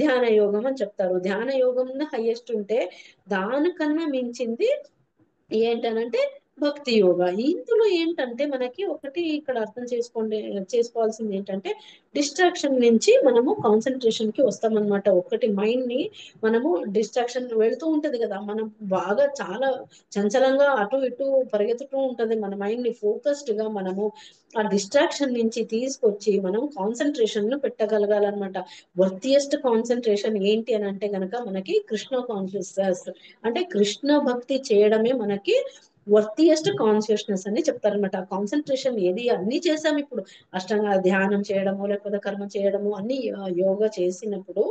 ధ్యాన యోగం అని చెప్తారు. ధ్యాన యోగం హైయెస్ట్ ఉంటే దానికన్నా మించింది ఏంటనంటే భక్తి యోగా. ఇందులో ఏంటంటే మనకి ఒకటి ఇక్కడ అర్థం చేసుకోవాల్సింది ఏంటంటే డిస్ట్రాక్షన్ నుంచి మనము కాన్సన్ట్రేషన్ కి వస్తామన్నమాట. ఒకటి మైండ్ ని మనము డిస్ట్రాక్షన్ వెళ్తూ ఉంటది కదా, మనం బాగా చాలా చంచలంగా అటు ఇటు పరిగెత్తుతూ ఉంటది మన మైండ్ ని. ఫోకస్డ్ గా మనము ఆ డిస్ట్రాక్షన్ నుంచి తీసుకొచ్చి మనం కాన్సన్ట్రేషన్ ను పెట్టగలగాలన్నమాట. వర్తియెస్ట్ కాన్సన్ట్రేషన్ ఏంటి అని అంటే గనక మనకి కృష్ణ కాన్షియస్నెస్ అంటే కృష్ణ భక్తి చేయడమే మనకి వర్తియెస్ట్ కాన్షియస్నెస్ అని చెప్తారనమాట. ఆ కాన్సన్ట్రేషన్ ఏది అన్ని చేసాం ఇప్పుడు, అష్టంగా ధ్యానం చేయడము లేకపోతే కర్మ చేయడము అన్ని యోగా చేసినప్పుడు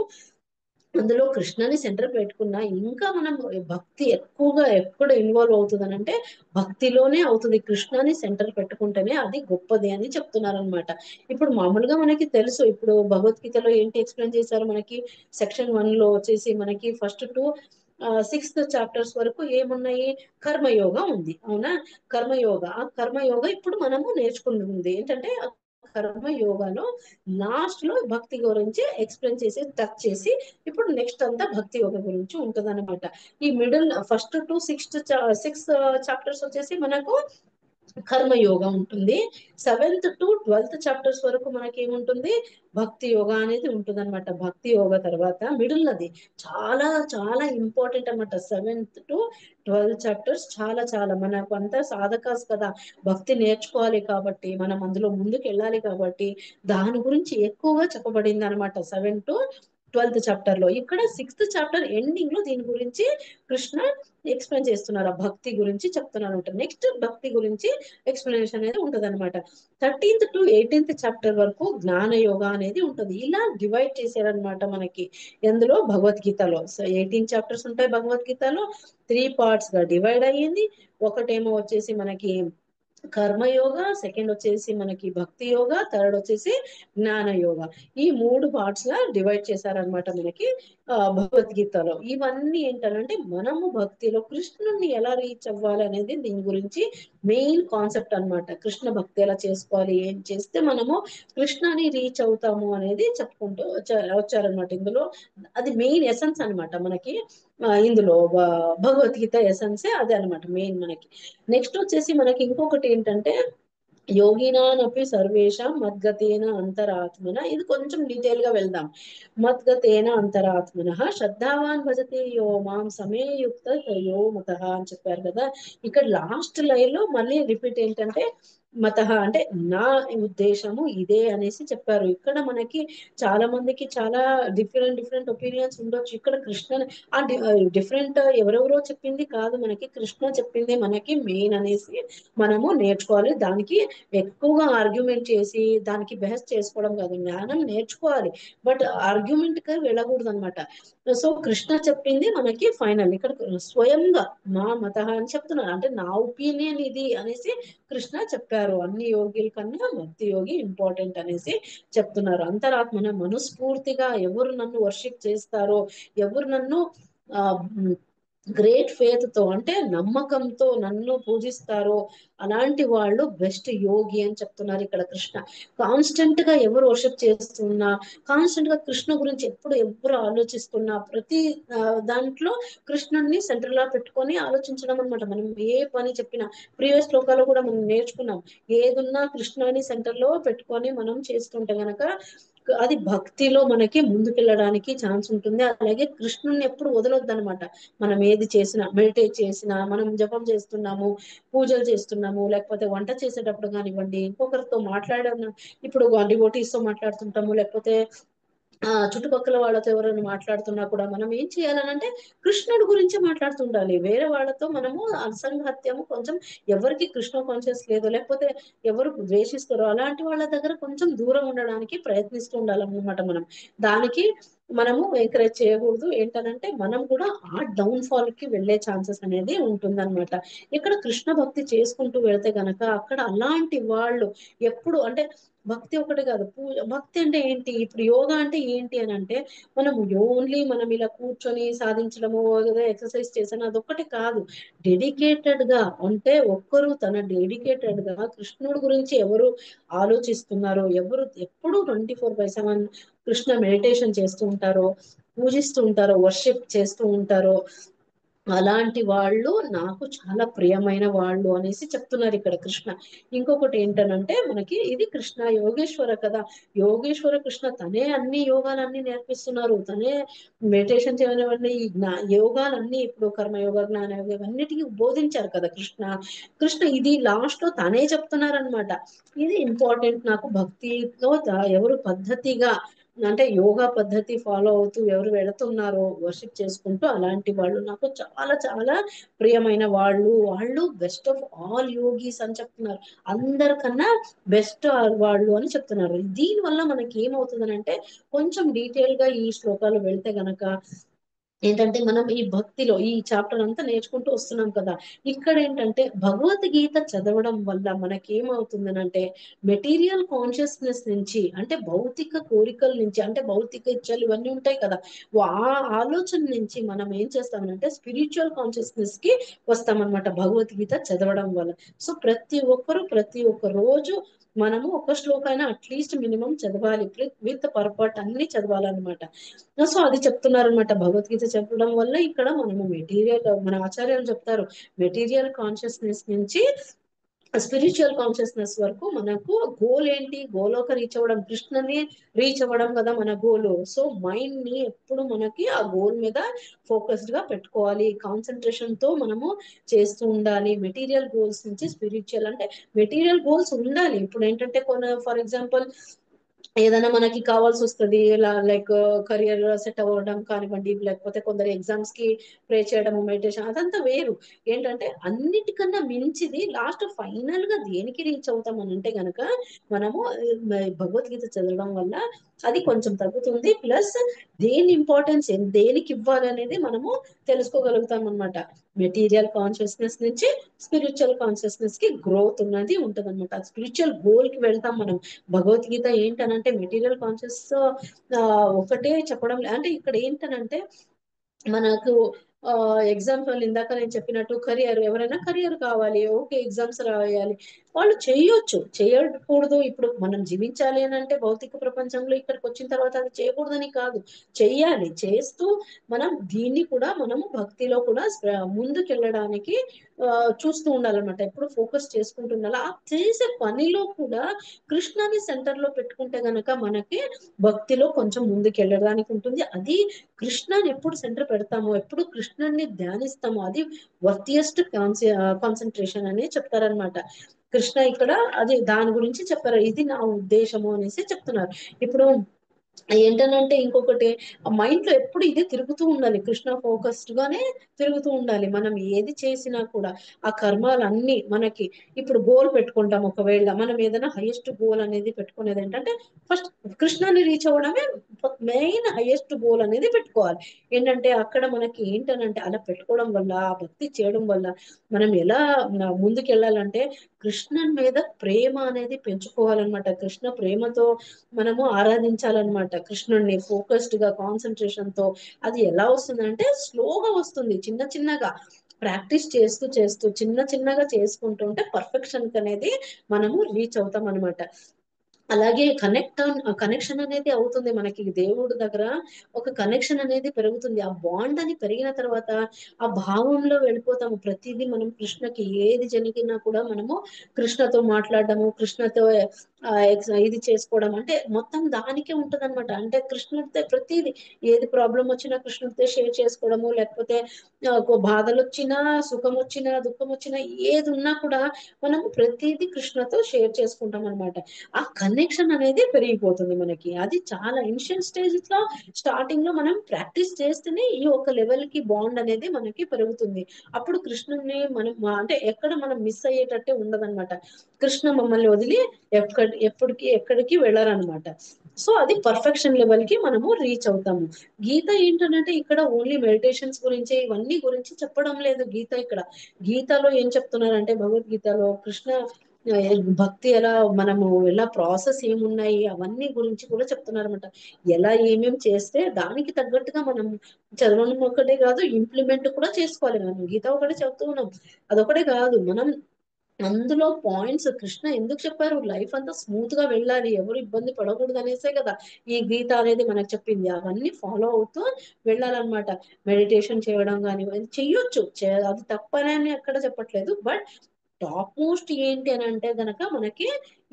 అందులో కృష్ణని సెంటర్ పెట్టుకున్నా ఇంకా మనం భక్తి ఎక్కువగా ఎక్కడ ఇన్వాల్వ్ అవుతుంది అని అంటే భక్తిలోనే అవుతుంది. కృష్ణని సెంటర్ పెట్టుకుంటేనే అది గొప్పది అని చెప్తున్నారు అనమాట. ఇప్పుడు మామూలుగా మనకి తెలుసు, ఇప్పుడు భగవద్గీతలో ఏంటి ఎక్స్ప్లెయిన్ చేశారు మనకి, సెక్షన్ 1 లో వచ్చేసి మనకి ఫస్ట్ టు 6th చాప్టర్స్ వరకు ఏమున్నాయి, కర్మయోగ ఉంది అవునా. కర్మయోగ, ఆ కర్మయోగ ఇప్పుడు మనము నేర్చుకుంటుంది ఏంటంటే కర్మయోగాలో లాస్ట్ లో భక్తి గురించి ఎక్స్ప్లెయిన్ చేసి టచ్ చేసి ఇప్పుడు నెక్స్ట్ అంతా భక్తి యోగ గురించి ఉంటది అనమాట. ఈ మిడిల్ ఫస్ట్ టు 6 చాప్టర్స్ వచ్చేసి మనకు కర్మయోగ ఉంటుంది. 7th to 12th చాప్టర్స్ వరకు మనకి ఏముంటుంది, భక్తి యోగ అనేది ఉంటుంది అనమాట. భక్తి యోగ తర్వాత మిడిల్ అది చాలా చాలా ఇంపార్టెంట్ అనమాట. 7th to 12th చాప్టర్స్ చాలా చాలా మనకు అంతా సాధకాస్ కదా, భక్తి నేర్చుకోవాలి కాబట్టి మనం అందులో ముందుకు వెళ్ళాలి కాబట్టి దాని గురించి ఎక్కువగా చెప్పబడింది అనమాట 7 to 12th చాప్టర్ లో. ఇక్కడ 6th చాప్టర్ ఎండింగ్ లో దీని గురించి కృష్ణ ఎక్స్ప్లెయిన్ చేస్తున్నారు, ఆ భక్తి గురించి చెప్తున్నారు. నెక్స్ట్ భక్తి గురించి ఎక్స్ప్లెనేషన్ అనేది ఉంటది అనమాట. 13th to 18th చాప్టర్ వరకు జ్ఞాన యోగ అనేది ఉంటది. ఇలా డివైడ్ చేశారనమాట మనకి ఎందులో భగవద్గీతలో. సో 18 చాప్టర్స్ ఉంటాయి భగవద్గీతలో, 3 parts గా డివైడ్ అయ్యింది. ఒకటేమో వచ్చేసి మనకి కర్మయోగ, సెకండ్ వచ్చేసి మనకి భక్తి యోగ, థర్డ్ వచ్చేసి జ్ఞాన యోగ. ఈ 3 పార్ట్స్ గా డివైడ్ చేశారనమాట మనకి భగవద్గీతలో. ఇవన్నీ ఏంటంటే మనము భక్తిలో కృష్ణుని ఎలా రీచ్ అవ్వాలి అనేది దీని గురించి మెయిన్ కాన్సెప్ట్ అన్నమాట. కృష్ణ భక్తి ఎలా చేసుకోవాలి, ఏం చేస్తే మనము కృష్ణని రీచ్ అవుతాము అనేది చెప్పుకుంటూ వచ్చారనమాట ఇందులో. అది మెయిన్ ఎసెన్స్ అన్నమాట మనకి. ఇందులో భగవద్గీత ఎసెన్సే అదే అనమాట మెయిన్ మనకి. నెక్స్ట్ వచ్చేసి మనకి ఇంకొకటి ఏంటంటే యోగినానపి సర్వేషాం మద్గతేన అంతరాత్మన. ఇది కొంచెం డీటెయిల్ గా వెళ్దాం. మద్గతేన అంతరాత్మన శ్రద్ధావాన్ భజతే యో మాం సమేయుక్త యో మతః అని చెప్పారు కదా. ఇక్కడ లాస్ట్ లైన్ లో మళ్ళీ రిపీట్ ఏంటంటే మతః అంటే నా ఉద్దేశము ఇదే అనేసి చెప్పారు. ఇక్కడ మనకి చాలా మందికి చాలా డిఫరెంట్ ఒపీనియన్స్ ఉండొచ్చు. ఇక్కడ కృష్ణ ఆ డిఫరెంట్ ఎవరెవరో చెప్పింది కాదు, మనకి కృష్ణ చెప్పింది మనకి మెయిన్ అనేసి మనము నేర్చుకోవాలి. దానికి ఎక్కువగా ఆర్గ్యుమెంట్ చేసి దానికి బెహస్ చేసుకోవడం కాదు, జ్ఞానం నేర్చుకోవాలి బట్ ఆర్గ్యుమెంట్ కి వెళ్ళకూడదు అనమాట. సో కృష్ణ చెప్పింది మనకి ఫైనల్. ఇక్కడ స్వయంగా మా మత అని చెప్తున్నారు, అంటే నా ఒపీనియన్ ఇది అనేసి కృష్ణ చెప్పారు. అన్ని యోగిల కన్నా భక్తి యోగి ఇంపార్టెంట్ అనేసి చెప్తున్నారు. అంతరాత్మన మనస్ఫూర్తిగా ఎవరు నన్ను వర్షిప్ చేస్తారో, ఎవరు నన్ను ఆ గ్రేట్ ఫేత్ తో అంటే నమ్మకంతో నన్ను పూజిస్తారో అలాంటి వాళ్ళు బెస్ట్ యోగి అని చెప్తున్నారు ఇక్కడ కృష్ణ. కాన్స్టెంట్ గా ఎవరు వర్షిప్ చేస్తున్నా, కాన్స్టెంట్ గా కృష్ణ గురించి ఎవరు ఆలోచిస్తున్నా, ప్రతి దాంట్లో కృష్ణుడిని సెంటర్ లా పెట్టుకొని ఆలోచించడం అనమాట. మనం ఏ పని చెప్పినా ప్రీవియస్ శ్లోకాలు కూడా మనం నేర్చుకున్నాం, ఏదున్నా కృష్ణుని సెంటర్ లో పెట్టుకొని మనం చేస్తుంటే గనక అది భక్తిలో మనకి ముందుకెళ్ళడానికి ఛాన్స్ ఉంటుంది. అలాగే కృష్ణుని ఎప్పుడు వదలొద్దు అనమాట. మనం ఏది చేసినా, మెడిటేట్ చేసినా, మనం జపం చేస్తున్నాము, పూజలు చేస్తున్నాము, లేకపోతే వంట చేసేటప్పుడు కానివ్వండి, ఇంకొకరితో ఇప్పుడు డివోటీస్ తో మాట్లాడుతుంటాము, లేకపోతే చుట్టుపక్కల వాళ్ళతో ఎవరైనా మాట్లాడుతున్నా కూడా మనం ఏం చేయాలనంటే కృష్ణుడి గురించి మాట్లాడుతుండాలి. వేరే వాళ్ళతో మనము అసంగత్యము కొంచెం, ఎవరికి కృష్ణ కాన్షియస్ లేదో లేకపోతే ఎవరు ద్వేషిస్తారో అలాంటి వాళ్ళ దగ్గర కొంచెం దూరం ఉండడానికి ప్రయత్నిస్తూ ఉండాలన్నమాట. మనం దానికి మనము ఎంకరేజ్ చేయకూడదు. ఏంటనంటే మనం కూడా ఆ డౌన్ ఫాల్ కి వెళ్లే ఛాన్సెస్ అనేది ఉంటుందన్నమాట. ఇక్కడ కృష్ణ భక్తి చేసుకుంటూ వెళ్తే గనక అక్కడ అలాంటి వాళ్ళు ఎప్పుడు అంటే భక్తి ఒకటి కాదు, భక్తి అంటే ఏంటి, ఇప్పుడు యోగా అంటే ఏంటి అని అంటే మనం ఓన్లీ మనం ఇలా కూర్చొని సాధించడము, ఎక్సర్సైజ్ చేసాను అదొక్కటి కాదు. డెడికేటెడ్ గా అంటే ఒక్కరు తన డెడికేటెడ్ గా కృష్ణుడి గురించి ఎవరు ఆలోచిస్తున్నారో, ఎవరు ఎప్పుడు 24/7 కృష్ణ మెడిటేషన్ చేస్తూ ఉంటారో, పూజిస్తూ ఉంటారో, వర్షిప్ చేస్తూ ఉంటారో అలాంటి వాళ్ళు నాకు చాలా ప్రియమైన వాళ్ళు అనేసి చెప్తున్నారు ఇక్కడ కృష్ణ. ఇంకొకటి ఏంటనంటే మనకి ఇది కృష్ణ యోగేశ్వర కదా, యోగేశ్వర కృష్ణ తనే అన్ని యోగాలన్నీ నేర్పిస్తున్నారు, తనే మెడిటేషన్ చేయనివ్వండి, ఈ యోగాలన్నీ ఇప్పుడు కర్మయోగ జ్ఞాన యోగ ఇవన్నిటికీ బోధించారు కదా కృష్ణ ఇది లాస్ట్ లో తనే చెప్తున్నారనమాట. ఇది ఇంపార్టెంట్ నాకు. భక్తిలో ఎవరు పద్ధతిగా అంటే యోగా పద్ధతి ఫాలో అవుతూ ఎవరు వెళుతున్నారో వర్షిప్ చేసుకుంటూ అలాంటి వాళ్ళు నాకు చాలా చాలా ప్రియమైన వాళ్ళు. వాళ్ళు బెస్ట్ ఆఫ్ ఆల్ యోగీస్ అని చెప్తున్నారు, అందరికన్నా బెస్ట్ వాళ్ళు అని చెప్తున్నారు. దీని వల్ల మనకి ఏమవుతుందని అంటే కొంచెం డీటెయిల్ గా ఈ శ్లోకాలు వెళ్తే గనక ఏంటంటే మనం ఈ భక్తిలో ఈ చాప్టర్ అంతా నేర్చుకుంటూ వస్తున్నాం కదా. ఇక్కడ ఏంటంటే భగవద్గీత చదవడం వల్ల మనకి ఏమవుతుందనంటే మెటీరియల్ కాన్షియస్నెస్ నుంచి అంటే భౌతిక కోరికల నుంచి అంటే భౌతిక ఇచ్చలు ఇవన్నీ ఉంటాయి కదా, ఆ ఆలోచన నుంచి మనం ఏం చేస్తామనంటే స్పిరిచువల్ కాన్షియస్నెస్ కి వస్తామన్నమాట భగవద్గీత చదవడం వల్ల. సో ప్రతి ఒక్కరు ప్రతి ఒక్క రోజు మనము ఒక శ్లోకైనా అట్లీస్ట్ మినిమం చదవాలి, విత్ పర్పట్ అన్ని చదవాలన్నమాట. సో అది చెప్తున్నారు అనమాట. భగవద్గీత చెప్పడం వల్ల ఇక్కడ మనము మెటీరియల్, మన ఆచార్యులు చెప్తారు మెటీరియల్ కాన్షియస్నెస్ నుంచి స్పిరిచువల్ కాన్షియస్నెస్ వరకు మనకు గోల్ ఏంటి, గోలోకి రీచ్ అవ్వడం, కృష్ణని రీచ్ అవ్వడం కదా మన గోలు. సో మైండ్ ని ఎప్పుడు మనకి ఆ గోల్ మీద ఫోకస్డ్ గా పెట్టుకోవాలి, కాన్సన్ట్రేషన్ తో మనము చేస్తూ ఉండాలి. మెటీరియల్ గోల్స్ నుంచి స్పిరిచువల్ అంటే మెటీరియల్ గోల్స్ ఉండాలి. ఇప్పుడు ఏంటంటే ఫర్ ఎగ్జాంపుల్ ఏదైనా మనకి కావాల్సి వస్తుంది, ఇలా లైక్ కెరియర్ సెట్ అవ్వడం కానివ్వండి, లేకపోతే కొందరు ఎగ్జామ్స్ కి ప్రే చేయడం, మెడిటేషన్ అదంతా వేరు. ఏంటంటే అన్నిటికన్నా మించిది లాస్ట్ ఫైనల్ గా దేనికి రీచ్ అవుతాం అని అంటే గనక మనము భగవద్గీత చదవడం వల్ల అది కొంచెం తగ్గుతుంది. ప్లస్ దేని ఇంపార్టెన్స్ దేనికి ఇవ్వాలి అనేది మనము తెలుసుకోగలుగుతాం అనమాట. మెటీరియల్ కాన్షియస్నెస్ నుంచి స్పిరిచువల్ కాన్షియస్నెస్ కి గ్రోత్ ఉన్నది ఉంటది అనమాట. స్పిరిచువల్ గోల్ కి వెళ్తాం మనం. భగవద్గీత ఏంటనంటే మెటీరియల్ కాన్షియస్ ఒకటే చెప్పడం అంటే ఇక్కడ ఏంటనంటే మనకు ఎగ్జాంపుల్ ఇందాక నేను చెప్పినట్టు కెరియర్, ఎవరైనా కెరియర్ కావాలి, ఓకే ఎగ్జామ్స్ రాయాలి, వాళ్ళు చేయొచ్చు, చేయకూడదు. ఇప్పుడు మనం జీవించాలి అని అంటే భౌతిక ప్రపంచంలో ఇక్కడికి వచ్చిన తర్వాత అది చేయకూడదని కాదు, చెయ్యాలి. చేస్తూ మనం దీన్ని కూడా మనము భక్తిలో కూడా ముందుకెళ్ళడానికి చూస్తూ ఉండాలన్నమాట. ఎప్పుడు ఫోకస్ చేసుకుంటూ ఉండాలి. ఆ చేసే పనిలో కూడా కృష్ణని సెంటర్ లో పెట్టుకుంటే గనక మనకి భక్తిలో కొంచెం ముందుకెళ్ళడానికి ఉంటుంది. అది కృష్ణని ఎప్పుడు సెంటర్ పెడతామో, ఎప్పుడు కృష్ణుని ధ్యానిస్తామో అది వర్తియస్ట్ కాన్సన్ట్రేషన్ అని చెప్తారనమాట. కృష్ణ ఇక్కడ అది దాని గురించి చెప్పారు. ఇది నా ఉద్దేశము అనేసి చెప్తున్నారు. ఇప్పుడు ఏంటనంటే ఇంకొకటి, ఆ మైండ్ లో ఎప్పుడు ఇదే తిరుగుతూ ఉండాలి, కృష్ణ ఫోకస్డ్ గానే తిరుగుతూ ఉండాలి. మనం ఏది చేసినా కూడా ఆ కర్మాలన్నీ మనకి ఇప్పుడు గోల్ పెట్టుకుంటాం. ఒకవేళ మనం ఏదైనా హైయెస్ట్ గోల్ అనేది పెట్టుకునేది ఏంటంటే ఫస్ట్ కృష్ణాన్ని రీచ్ అవ్వడమే మెయిన్ హైయెస్ట్ గోల్ అనేది పెట్టుకోవాలి. ఏంటంటే అక్కడ మనకి ఏంటనంటే అలా పెట్టుకోవడం వల్ల, ఆ భక్తి చేయడం వల్ల మనం ఎలా ముందుకు వెళ్ళాలంటే కృష్ణన్ మీద ప్రేమ అనేది పెంచుకోవాలన్నమాట. కృష్ణ ప్రేమతో మనము ఆరాధించాలన్నమాట కృష్ణుడిని ఫోకస్డ్ గా కాన్సన్ట్రేషన్ తో. అది ఎలా వస్తుందంటే స్లోగా వస్తుంది, చిన్న చిన్నగా ప్రాక్టీస్ చేస్తూ చేస్తూ చిన్న చిన్నగా చేసుకుంటూ ఉంటే పర్ఫెక్షన్ అనేది మనము రీచ్ అవుతాం అనమాట. అలాగే కనెక్షన్ అనేది అవుతుంది మనకి దేవుడి దగ్గర, ఒక కనెక్షన్ అనేది పెరుగుతుంది. ఆ బాండ్ అని పెరిగిన తర్వాత ఆ భావంలో వెళ్ళిపోతాము. ప్రతిదీ మనం కృష్ణకి ఏది జరిగినా కూడా మనము కృష్ణతో మాట్లాడడము, కృష్ణతో ఇది చేసుకోవడం అంటే మొత్తం దానికే ఉంటది అనమాట. అంటే కృష్ణుడితో ప్రతిదీ, ఏది ప్రాబ్లం వచ్చినా కృష్ణుడితో షేర్ చేసుకోవడము, లేకపోతే బాధలు వచ్చినా, సుఖం వచ్చినా, దుఃఖం వచ్చినా, ఏది ఉన్నా కూడా మనం ప్రతిదీ కృష్ణతో షేర్ చేసుకుంటాం అనమాట. ఆ కనెక్షన్ అనేది పెరిగిపోతుంది మనకి. అది చాలా ఇనిషియల్ స్టేజెస్ లో, స్టార్టింగ్ లో మనం ప్రాక్టీస్ చేస్తేనే ఈ ఒక లెవెల్ కి బాండ్ అనేది మనకి పెరుగుతుంది. అప్పుడు కృష్ణుని మనం అంటే ఎక్కడ మనం మిస్ అయ్యేటట్టే ఉండదన్నమాట. కృష్ణ మమ్మల్ని వదిలి ఎక్కడికి వెళ్ళారనమాట. సో అది పర్ఫెక్షన్ లెవెల్ కి మనము రీచ్ అవుతాము. గీత ఏంటంటే ఇక్కడ ఓన్లీ మెడిటేషన్స్ గురించి, ఇవన్నీ గురించి చెప్పడం లేదు గీత. ఇక్కడ గీతలో ఏం చెప్తున్నారంటే, భగవద్గీతలో కృష్ణ భక్తి ఎలా మనము ఎలా ప్రాసెస్ ఏమున్నాయి అవన్నీ గురించి కూడా చెప్తున్నారు అనమాట. ఎలా ఏమేమి చేస్తే దానికి తగ్గట్టుగా మనం చదవడం ఒకటే కాదు, ఇంప్లిమెంట్ కూడా చేసుకోవాలి. మనం గీత ఒకటే చెప్తూ ఉన్నాం, అదొకటే కాదు, మనం అందులో పాయింట్స్ కృష్ణ ఎందుకు చెప్పారు, లైఫ్ అంతా స్మూత్ గా వెళ్ళాలి, ఎవరు ఇబ్బంది పడకూడదు అనేసే కదా ఈ గీత అనేది మనకు చెప్పింది. అవన్నీ ఫాలో అవుతూ వెళ్ళాలన్నమాట. మెడిటేషన్ చేయడం కానీ చెయ్యొచ్చు, అది తప్పనని ఎక్కడ చెప్పట్లేదు. బట్ టాప్ మోస్ట్ ఏంటి అని అంటే గనక మనకి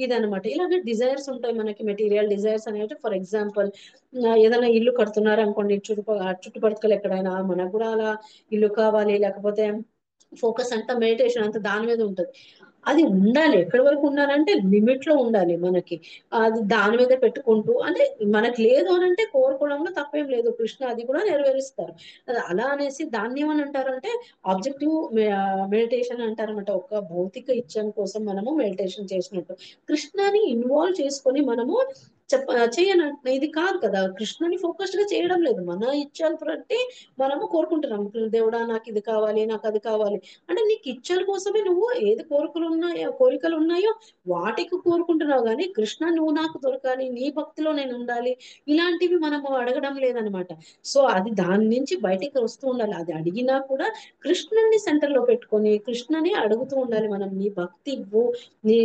ఇదనమాట. ఇలాగే డిజైర్స్ ఉంటాయి మనకి, మెటీరియల్ డిజైర్స్ అనేవి. ఫర్ ఎగ్జాంపుల్ ఏదైనా ఇల్లు కడుతున్నారు అనుకోండి, చుట్టుపక్కల ఎక్కడైనా మనకు కూడా అలా ఇల్లు కావాలి, లేకపోతే ఫోకస్ అంతా మెడిటేషన్ అంతా దాని మీద ఉంటది. అది ఉండాలి, ఎక్కడి వరకు ఉండాలంటే లిమిట్ లో ఉండాలి మనకి. అది దాని మీద పెట్టుకుంటూ అంటే మనకి లేదు అని అంటే కోరుకోవడంలో తప్పేం లేదు, కృష్ణ అది కూడా నెరవేరుస్తారు. అలా అనేసి దాన్ని ఏమని అంటారంటే ఆబ్జెక్టివ్ మెడిటేషన్ అంటారనమాట. ఒక భౌతిక ఇచ్చం కోసం మనము మెడిటేషన్ చేసినట్టు కృష్ణని ఇన్వాల్వ్ చేసుకొని మనము చేయన ఇది కాదు కదా, కృష్ణని ఫోకస్డ్ గా చేయడం లేదు, మన ఇచ్ఛలు బట్టి మనము కోరుకుంటున్నాం. దేవుడా నాకు ఇది కావాలి, నాకు అది కావాలి అంటే నీకు ఇచ్ఛల కోసమే నువ్వు ఏది కోరికలు ఉన్నాయో వాటికి కోరుకుంటున్నావు. కానీ కృష్ణ నువ్వు నాకు దొరకాలి, నీ భక్తిలో నేను ఉండాలి, ఇలాంటివి మనము అడగడం లేదనమాట. సో అది దాని నుంచి బయటికి వస్తూ ఉండాలి. అది అడిగినా కూడా కృష్ణుని సెంటర్ లో పెట్టుకొని కృష్ణని అడుగుతూ ఉండాలి మనం, నీ భక్తి ఇవ్వు, నీ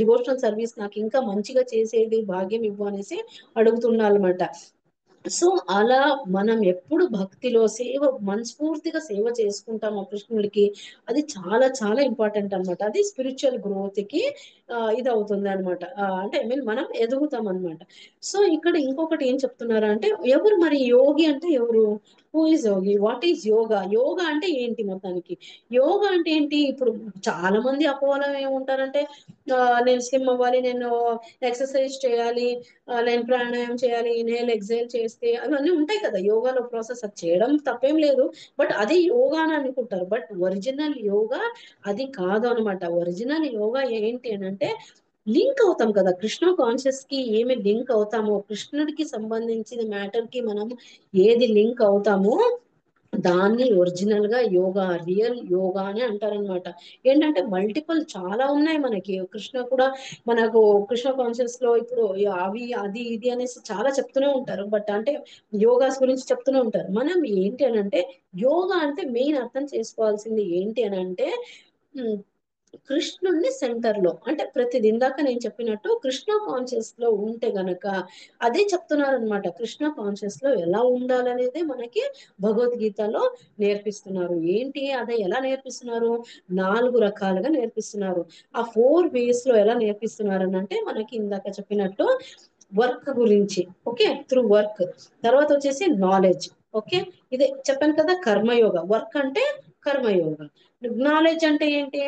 డివోషనల్ సర్వీస్ నాకు ఇంకా మంచిగా చేసేది భాగ్యం ఇవ్వు అనేసి అడుగుతుండాలన్నమాట. సో అలా మనం ఎప్పుడు భక్తిలో మనస్ఫూర్తిగా సేవ చేసుకుంటాము కృష్ణుడికి, అది చాలా చాలా ఇంపార్టెంట్ అనమాట. అది స్పిరిచువల్ గ్రోత్ కి ఇది అవుతుంది అనమాట. అంటే ఐ మీన్ మనం ఎదుగుతాం అనమాట. సో ఇక్కడ ఇంకొకటి ఏం చెప్తున్నారు అంటే, ఎవరు మరి యోగి అంటే ఎవరు, who is Yogi, what is yoga, yoga అంటే ఏంటి మొత్తానికి. యోగా అంటే ఏంటి, ఇప్పుడు చాలా మంది అపోహలో ఏముంటారంటే నేను స్లిమ్ అవ్వాలి, నేను ఎక్సర్సైజ్ చేయాలి, నేను ప్రాణాయామం చేయాలి, ఇన్హేల్ ఎక్సేల్ చేస్తే అవన్నీ ఉంటాయి కదా యోగాలో ప్రాసెస్. అది చేయడం తప్పేం లేదు, బట్ అది యోగా అని అనుకుంటారు. బట్ ఒరిజినల్ యోగా అది కాదు అనమాట. ఒరిజినల్ యోగా ఏంటి అని అంటే లింక్ అవుతాం కదా కృష్ణ కాన్షియస్ కి, ఏమి లింక్ అవుతామో కృష్ణుడికి సంబంధించిన మ్యాటర్ కి మనం ఏది లింక్ అవుతామో దాన్ని ఒరిజినల్ గా యోగా, రియల్ యోగా అని అంటారనమాట. ఏంటంటే మల్టిపుల్ చాలా ఉన్నాయి మనకి. కృష్ణ కూడా మనకు కృష్ణ కాన్షియస్ లో ఇప్పుడు అవి అది ఇది అనేసి చాలా చెప్తూనే ఉంటారు. బట్ అంటే యోగాస్ గురించి చెప్తూనే ఉంటారు. మనం ఏంటి అని అంటే యోగా అంటే మెయిన్ అర్థం చేసుకోవాల్సింది ఏంటి అని అంటే కృష్ణుడిని సెంటర్ లో అంటే ప్రతిది ఇందాక నేను చెప్పినట్టు కృష్ణ కాన్షియస్ లో ఉంటే గనక అదే చెప్తున్నారు అనమాట. కృష్ణ కాన్షియస్ లో ఎలా ఉండాలనేది మనకి భగవద్గీతలో నేర్పిస్తున్నారు. ఏంటి అదే ఎలా నేర్పిస్తున్నారు? 4 రకాలుగా నేర్పిస్తున్నారు. ఆ 4 వేస్ లో ఎలా నేర్పిస్తున్నారు అని అంటే మనకి ఇందాక చెప్పినట్టు వర్క్ గురించి, ఓకే, త్రూ వర్క్. తర్వాత వచ్చేసి నాలెడ్జ్, ఓకే, ఇదే చెప్పాను కదా కర్మయోగ. వర్క్ అంటే కర్మయోగ, నాలెడ్జ్ అంటే ఏంటి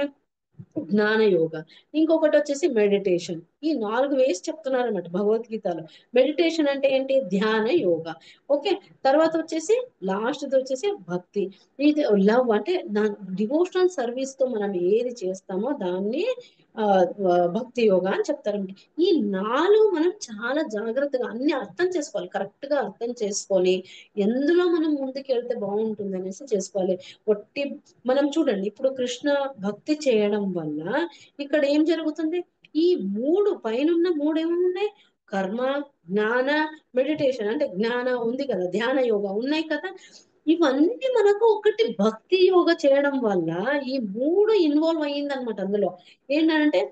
జ్ఞాన యోగ, ఇంకొకటి వచ్చేసి మెడిటేషన్. ఈ 4 వేసి చెప్తున్నారు అనమాట భగవద్గీతలో. మెడిటేషన్ అంటే ఏంటి ధ్యాన యోగ, ఓకే. తర్వాత వచ్చేసి లాస్ట్ వచ్చేసి భక్తి. ఇది లవ్ అంటే డివోషనల్ సర్వీస్ తో మనం ఏది చేస్తామో దాన్ని భక్తి యోగ అని చెప్తారంట. ఈ 4 మనం చాలా జాగ్రత్తగా అన్ని అర్థం చేసుకోవాలి, కరెక్ట్ గా అర్థం చేసుకొని ఎందులో మనం ముందుకు వెళ్తే బాగుంటుంది అనేసి చేసుకోవాలి. ఒట్టి మనం చూడండి ఇప్పుడు కృష్ణ భక్తి చేయడం వల్ల ఇక్కడ ఏం జరుగుతుంది? ఈ 3 పైనున్న 3 ఏమున్నాయి? కర్మ, జ్ఞాన, మెడిటేషన్ అంటే జ్ఞాన ఉంది కదా, ధ్యాన యోగ ఉన్నాయి కదా. ఇవన్నీ మనకు ఒకటి భక్తి యోగ చేయడం వల్ల ఈ 3 ఇన్వాల్వ్ అయ్యిందనమాట అందులో. ఏంటంటే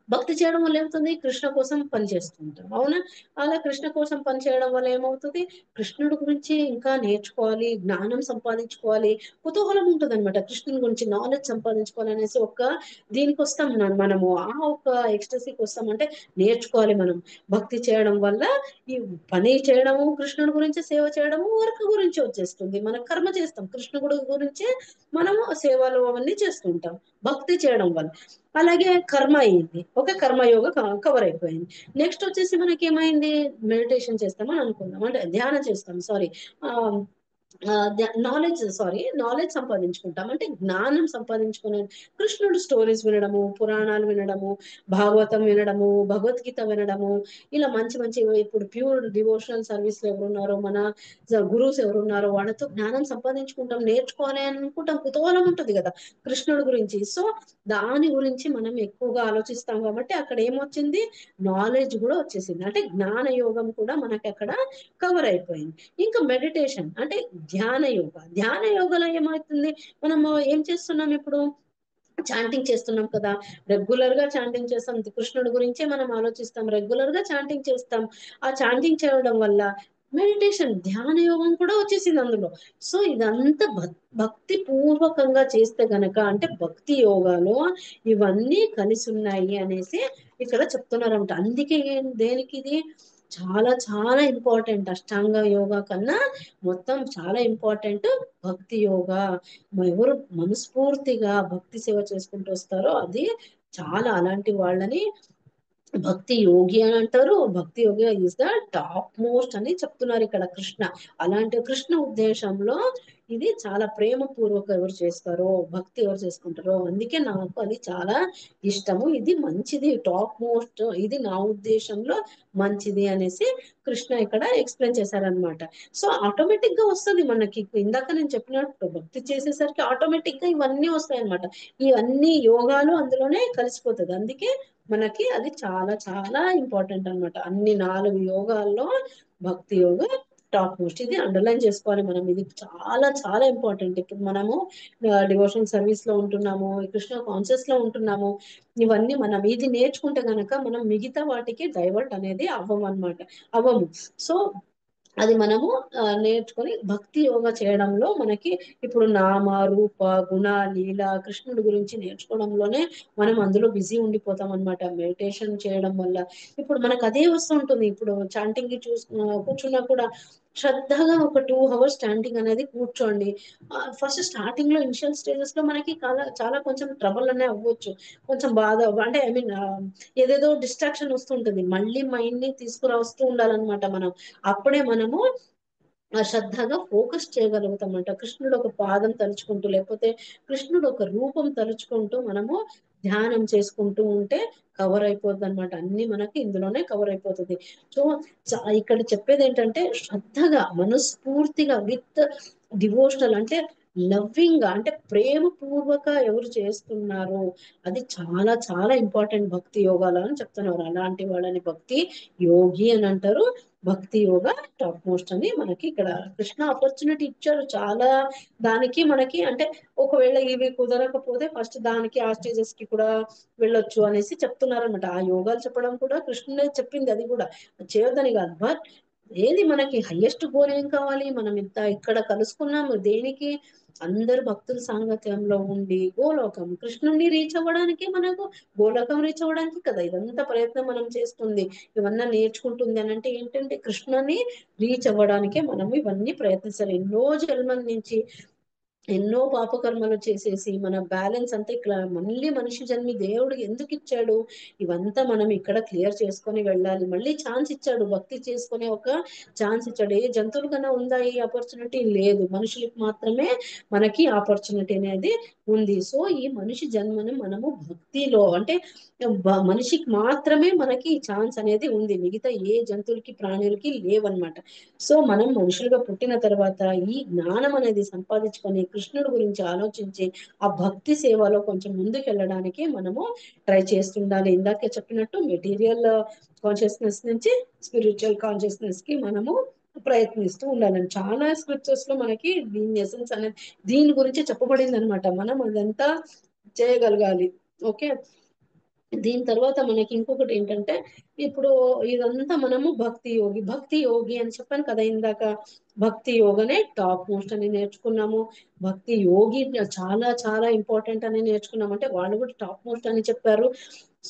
భక్తి చేయడం వల్ల ఏమవుతుంది? కృష్ణ కోసం పనిచేస్తుంటాం, అవునా? అలా కృష్ణ కోసం పనిచేయడం వల్ల ఏమవుతుంది? కృష్ణుడి గురించి ఇంకా నేర్చుకోవాలి, జ్ఞానం సంపాదించుకోవాలి, కుతూహలం ఉంటుంది అనమాట. కృష్ణుని గురించి నాలెడ్జ్ సంపాదించుకోవాలి అనేసి దీనికి వస్తాం మనము, ఆ ఒక ఎక్స్టసీకి వస్తాం. అంటే నేర్చుకోవాలి మనం. భక్తి చేయడం వల్ల ఈ పని చేయడము, కృష్ణుడి గురించి సేవ చేయడము, వర్క్ గురించి వచ్చేస్తుంది. మనం కర్మ చేస్తాం, కృష్ణుడి గురించి మనము సేవలు అవన్నీ చేస్తుంటాం భక్తి చేయడం వల్ల. అలాగే కర్మ అయింది, ఒక కర్మయోగ కవర్ అయిపోయింది. నెక్స్ట్ వచ్చేసి మనకి ఏమైంది? మెడిటేషన్ చేస్తామని అనుకుందాం, అంటే ధ్యానం చేస్తాం, సారీ, నాలెడ్జ్ సంపాదించుకుంటాం, అంటే జ్ఞానం సంపాదించుకునే కృష్ణుడు స్టోరీస్ వినడము, పురాణాలు వినడము, భాగవతం వినడము, భగవద్గీత వినడము, ఇలా మంచి మంచి ఇప్పుడు ప్యూర్ డివోషనల్ సర్వీస్ లో ఎవరున్నారో మన గురువుస్ ఎవరున్నారో వాళ్ళతో జ్ఞానం సంపాదించుకుంటాం, నేర్చుకోవాలి అని అనుకుంటాం, కుతూహలం ఉంటుంది కదా కృష్ణుడి గురించి. సో దాని గురించి మనం ఎక్కువగా ఆలోచిస్తాం కాబట్టి అక్కడ ఏమొచ్చింది? నాలెడ్జ్ కూడా వచ్చేసింది, అంటే జ్ఞాన యోగం కూడా మనకి అక్కడ కవర్ అయిపోయింది. ఇంకా మెడిటేషన్ అంటే ధ్యాన యోగ. ధ్యాన యోగలో ఏమవుతుంది? మనము ఏం చేస్తున్నాం ఇప్పుడు? చాంటింగ్ చేస్తున్నాం కదా, రెగ్యులర్ గా చాంటింగ్ చేస్తాం, కృష్ణుడి గురించే మనం ఆలోచిస్తాం, రెగ్యులర్ గా చాంటింగ్ చేస్తాం. ఆ చాంటింగ్ చేయడం వల్ల మెడిటేషన్ ధ్యాన యోగం కూడా వచ్చేసింది అందులో. సో ఇదంతా భక్తి పూర్వకంగా చేస్తే గనక, అంటే భక్తి యోగాలో ఇవన్నీ కలిసి ఉన్నాయి అనేసి ఇక్కడ చెప్తున్నారంట. అందుకే దేనికి ఇది చాలా చాలా ఇంపార్టెంట్, అష్టాంగ యోగా కన్నా మొత్తం చాలా ఇంపార్టెంట్ భక్తి యోగా. ఎవరు మనస్ఫూర్తిగా భక్తి సేవ చేసుకుంటూ వస్తారో అది చాలా, అలాంటి వాళ్ళని భక్తి యోగి అని అంటారు. భక్తి యోగి ఈజ్ ద టాప్ మోస్ట్ అని చెప్తున్నారు ఇక్కడ కృష్ణ. అలాంటి కృష్ణ ఉద్దేశంలో ఇది చాలా ప్రేమ పూర్వక ఎవరు చేస్తారో, భక్తి ఎవరు చేసుకుంటారో, అందుకే నాకు అది చాలా ఇష్టము, ఇది మంచిది, టాప్ మోస్ట్, ఇది నా ఉద్దేశంలో మంచిది అనేసి కృష్ణ ఇక్కడ ఎక్స్ప్లెయిన్ చేశారనమాట. సో ఆటోమేటిక్ గా వస్తుంది మనకి. ఇందాక నేను చెప్పినట్టు భక్తి చేసేసరికి ఆటోమేటిక్ గా ఇవన్నీ వస్తాయి అనమాట. ఇవన్నీ యోగాలు అందులోనే కలిసిపోతుంది. అందుకే మనకి అది చాలా చాలా ఇంపార్టెంట్ అన్నమాట. అన్ని 4 యోగాల్లో భక్తి యోగ టాప్ మోస్ట్. ఇది అండర్లైన్ చేసుకోవాలి మనం, ఇది చాలా చాలా ఇంపార్టెంట్. ఇప్పుడు మనము డివోషనల్ సర్వీస్ లో ఉంటున్నాము, కృష్ణ కాన్షియస్ లో ఉంటున్నాము, ఇవన్నీ మనం ఇది నేర్చుకుంటే గనక మనం మిగతా వాటికి డైవర్ట్ అనేది అవ్వము. సో అది మనము నేర్చుకొని భక్తి యోగ చేయడంలో మనకి ఇప్పుడు నామ రూప గుణ లీల కృష్ణుడి గురించి నేర్చుకోవడంలోనే మనం అందులో బిజీ ఉండిపోతాం అనమాట. మెడిటేషన్ చేయడం వల్ల ఇప్పుడు మనకు అదే వస్తుంటుంది. ఇప్పుడు చాంటింగ్ కి కూర్చున్నా కూడా శ్రద్ధగా ఒక 2 hours చాంటింగ్ అనేది కూర్చోండి. ఫస్ట్ స్టార్టింగ్ లో ఇనిషియల్ స్టేజెస్ లో మనకి చాలా కొంచెం ట్రబుల్ అనే అవ్వచ్చు, కొంచెం బాధ, అంటే ఐ మీన్ ఏదేదో డిస్ట్రాక్షన్ వస్తుంటుంది. మళ్ళీ మైండ్ ని తీసుకురావస్తూ ఉండాలన్నమాట మనం. అప్పుడే మనము శ్రద్ధగా ఫోకస్ చేయగలుగుతామంట. కృష్ణుడు ఒక పాదం తలుచుకుంటూ, లేకపోతే కృష్ణుడు ఒక రూపం తలుచుకుంటూ మనము ధ్యానం చేసుకుంటూ ఉంటే కవర్ అయిపోద్ది అనమాట. అన్ని మనకి ఇందులోనే కవర్ అయిపోతుంది. సో ఇక్కడ చెప్పేది ఏంటంటే శ్రద్ధగా మనస్ఫూర్తిగా విత్ డివోషనల్, అంటే లవ్వింగ్ గా అంటే ప్రేమ పూర్వక ఎవరు చేస్తున్నారో అది చాలా చాలా ఇంపార్టెంట్ భక్తి యోగాలు అని చెప్తున్నారు. అలాంటి వాళ్ళని భక్తి యోగి అని అంటారు. భక్తి యోగ టాప్ మోస్ట్ అని మనకి ఇక్కడ కృష్ణ ఆపర్చునిటీ ఇచ్చారు చాలా దానికి మనకి. అంటే ఒకవేళ ఇవి కుదరకపోతే ఫస్ట్ దానికి ఆ స్టేజెస్ కి కూడా వెళ్ళొచ్చు అనేసి చెప్తున్నారు అనమాట. ఆ యోగాలు చెప్పడం కూడా కృష్ణుడే చెప్పింది, అది కూడా చేయొద్దని కాదు. బట్ ఏది మనకి హయ్యెస్ట్ గోల్ ఏం కావాలి, మనం ఇంత ఇక్కడ కలుసుకున్నాము దేనికి, అందరు భక్తుల సాంగత్యంలో ఉండి గోలోకం కృష్ణుని రీచ్ అవ్వడానికి, మనకు గోలోకం రీచ్ అవ్వడానికి కదా ఇదంతా ప్రయత్నం మనం చేస్తుంది, ఇవన్నీ నేర్చుకుంటుంది అని అంటే ఏంటంటే కృష్ణుని రీచ్ అవ్వడానికే మనం ఇవన్నీ ప్రయత్నిస్తాం. ఎన్నో జన్మల నుంచి ఎన్నో పాపకర్మలు చేసేసి మన బ్యాలెన్స్ అంతా ఇక్కడ మళ్ళీ మనిషి జన్మి దేవుడు ఎందుకు ఇచ్చాడు, ఇవంతా మనం ఇక్కడ క్లియర్ చేసుకొని వెళ్ళాలి. మళ్ళీ ఛాన్స్ ఇచ్చాడు, భక్తి చేసుకునే ఒక ఛాన్స్ ఇచ్చాడు. ఏ జంతువుల కన్నా ఉందా ఈ ఆపర్చునిటీ? లేదు, మనుషులకు మాత్రమే మనకి ఆపర్చునిటీ అనేది ఉంది. సో ఈ మనిషి జన్మని మనము భక్తిలో అంటే మనిషికి మాత్రమే మనకి ఛాన్స్ అనేది ఉంది, మిగతా ఏ జంతువులకి ప్రాణులకి లేవన్నమాట. సో మనం మనుషులుగా పుట్టిన తర్వాత ఈ జ్ఞానం అనేది సంపాదించుకొని కృష్ణుడి గురించి ఆలోచించి ఆ భక్తి సేవలో కొంచెం ముందుకు వెళ్ళడానికి మనము ట్రై చేస్తుండాలి. ఇందాకే చెప్పినట్టు మెటీరియల్ కాన్షియస్నెస్ నుంచి స్పిరిచువల్ కాన్షియస్నెస్ కి మనము ప్రయత్నిస్తూ ఉండాలని చాలా స్క్రిప్చర్స్ లో మనకి దీని ఎసెన్స్ అనేది దీని గురించి చెప్పబడింది అనమాట. మనం అదంతా చేయగలగాలి. ఓకే, దీని తర్వాత మనకి ఇంకొకటి ఏంటంటే ఇప్పుడు ఇదంతా మనము భక్తి యోగి అని చెప్పాను కదా ఇందాక. భక్తి యోగనే టాప్ మోస్ట్ అని నేర్చుకున్నాము. భక్తి యోగి చాలా చాలా ఇంపార్టెంట్ అని నేర్చుకున్నాము, అంటే వాళ్ళు కూడా టాప్ మోస్ట్ అని చెప్పారు.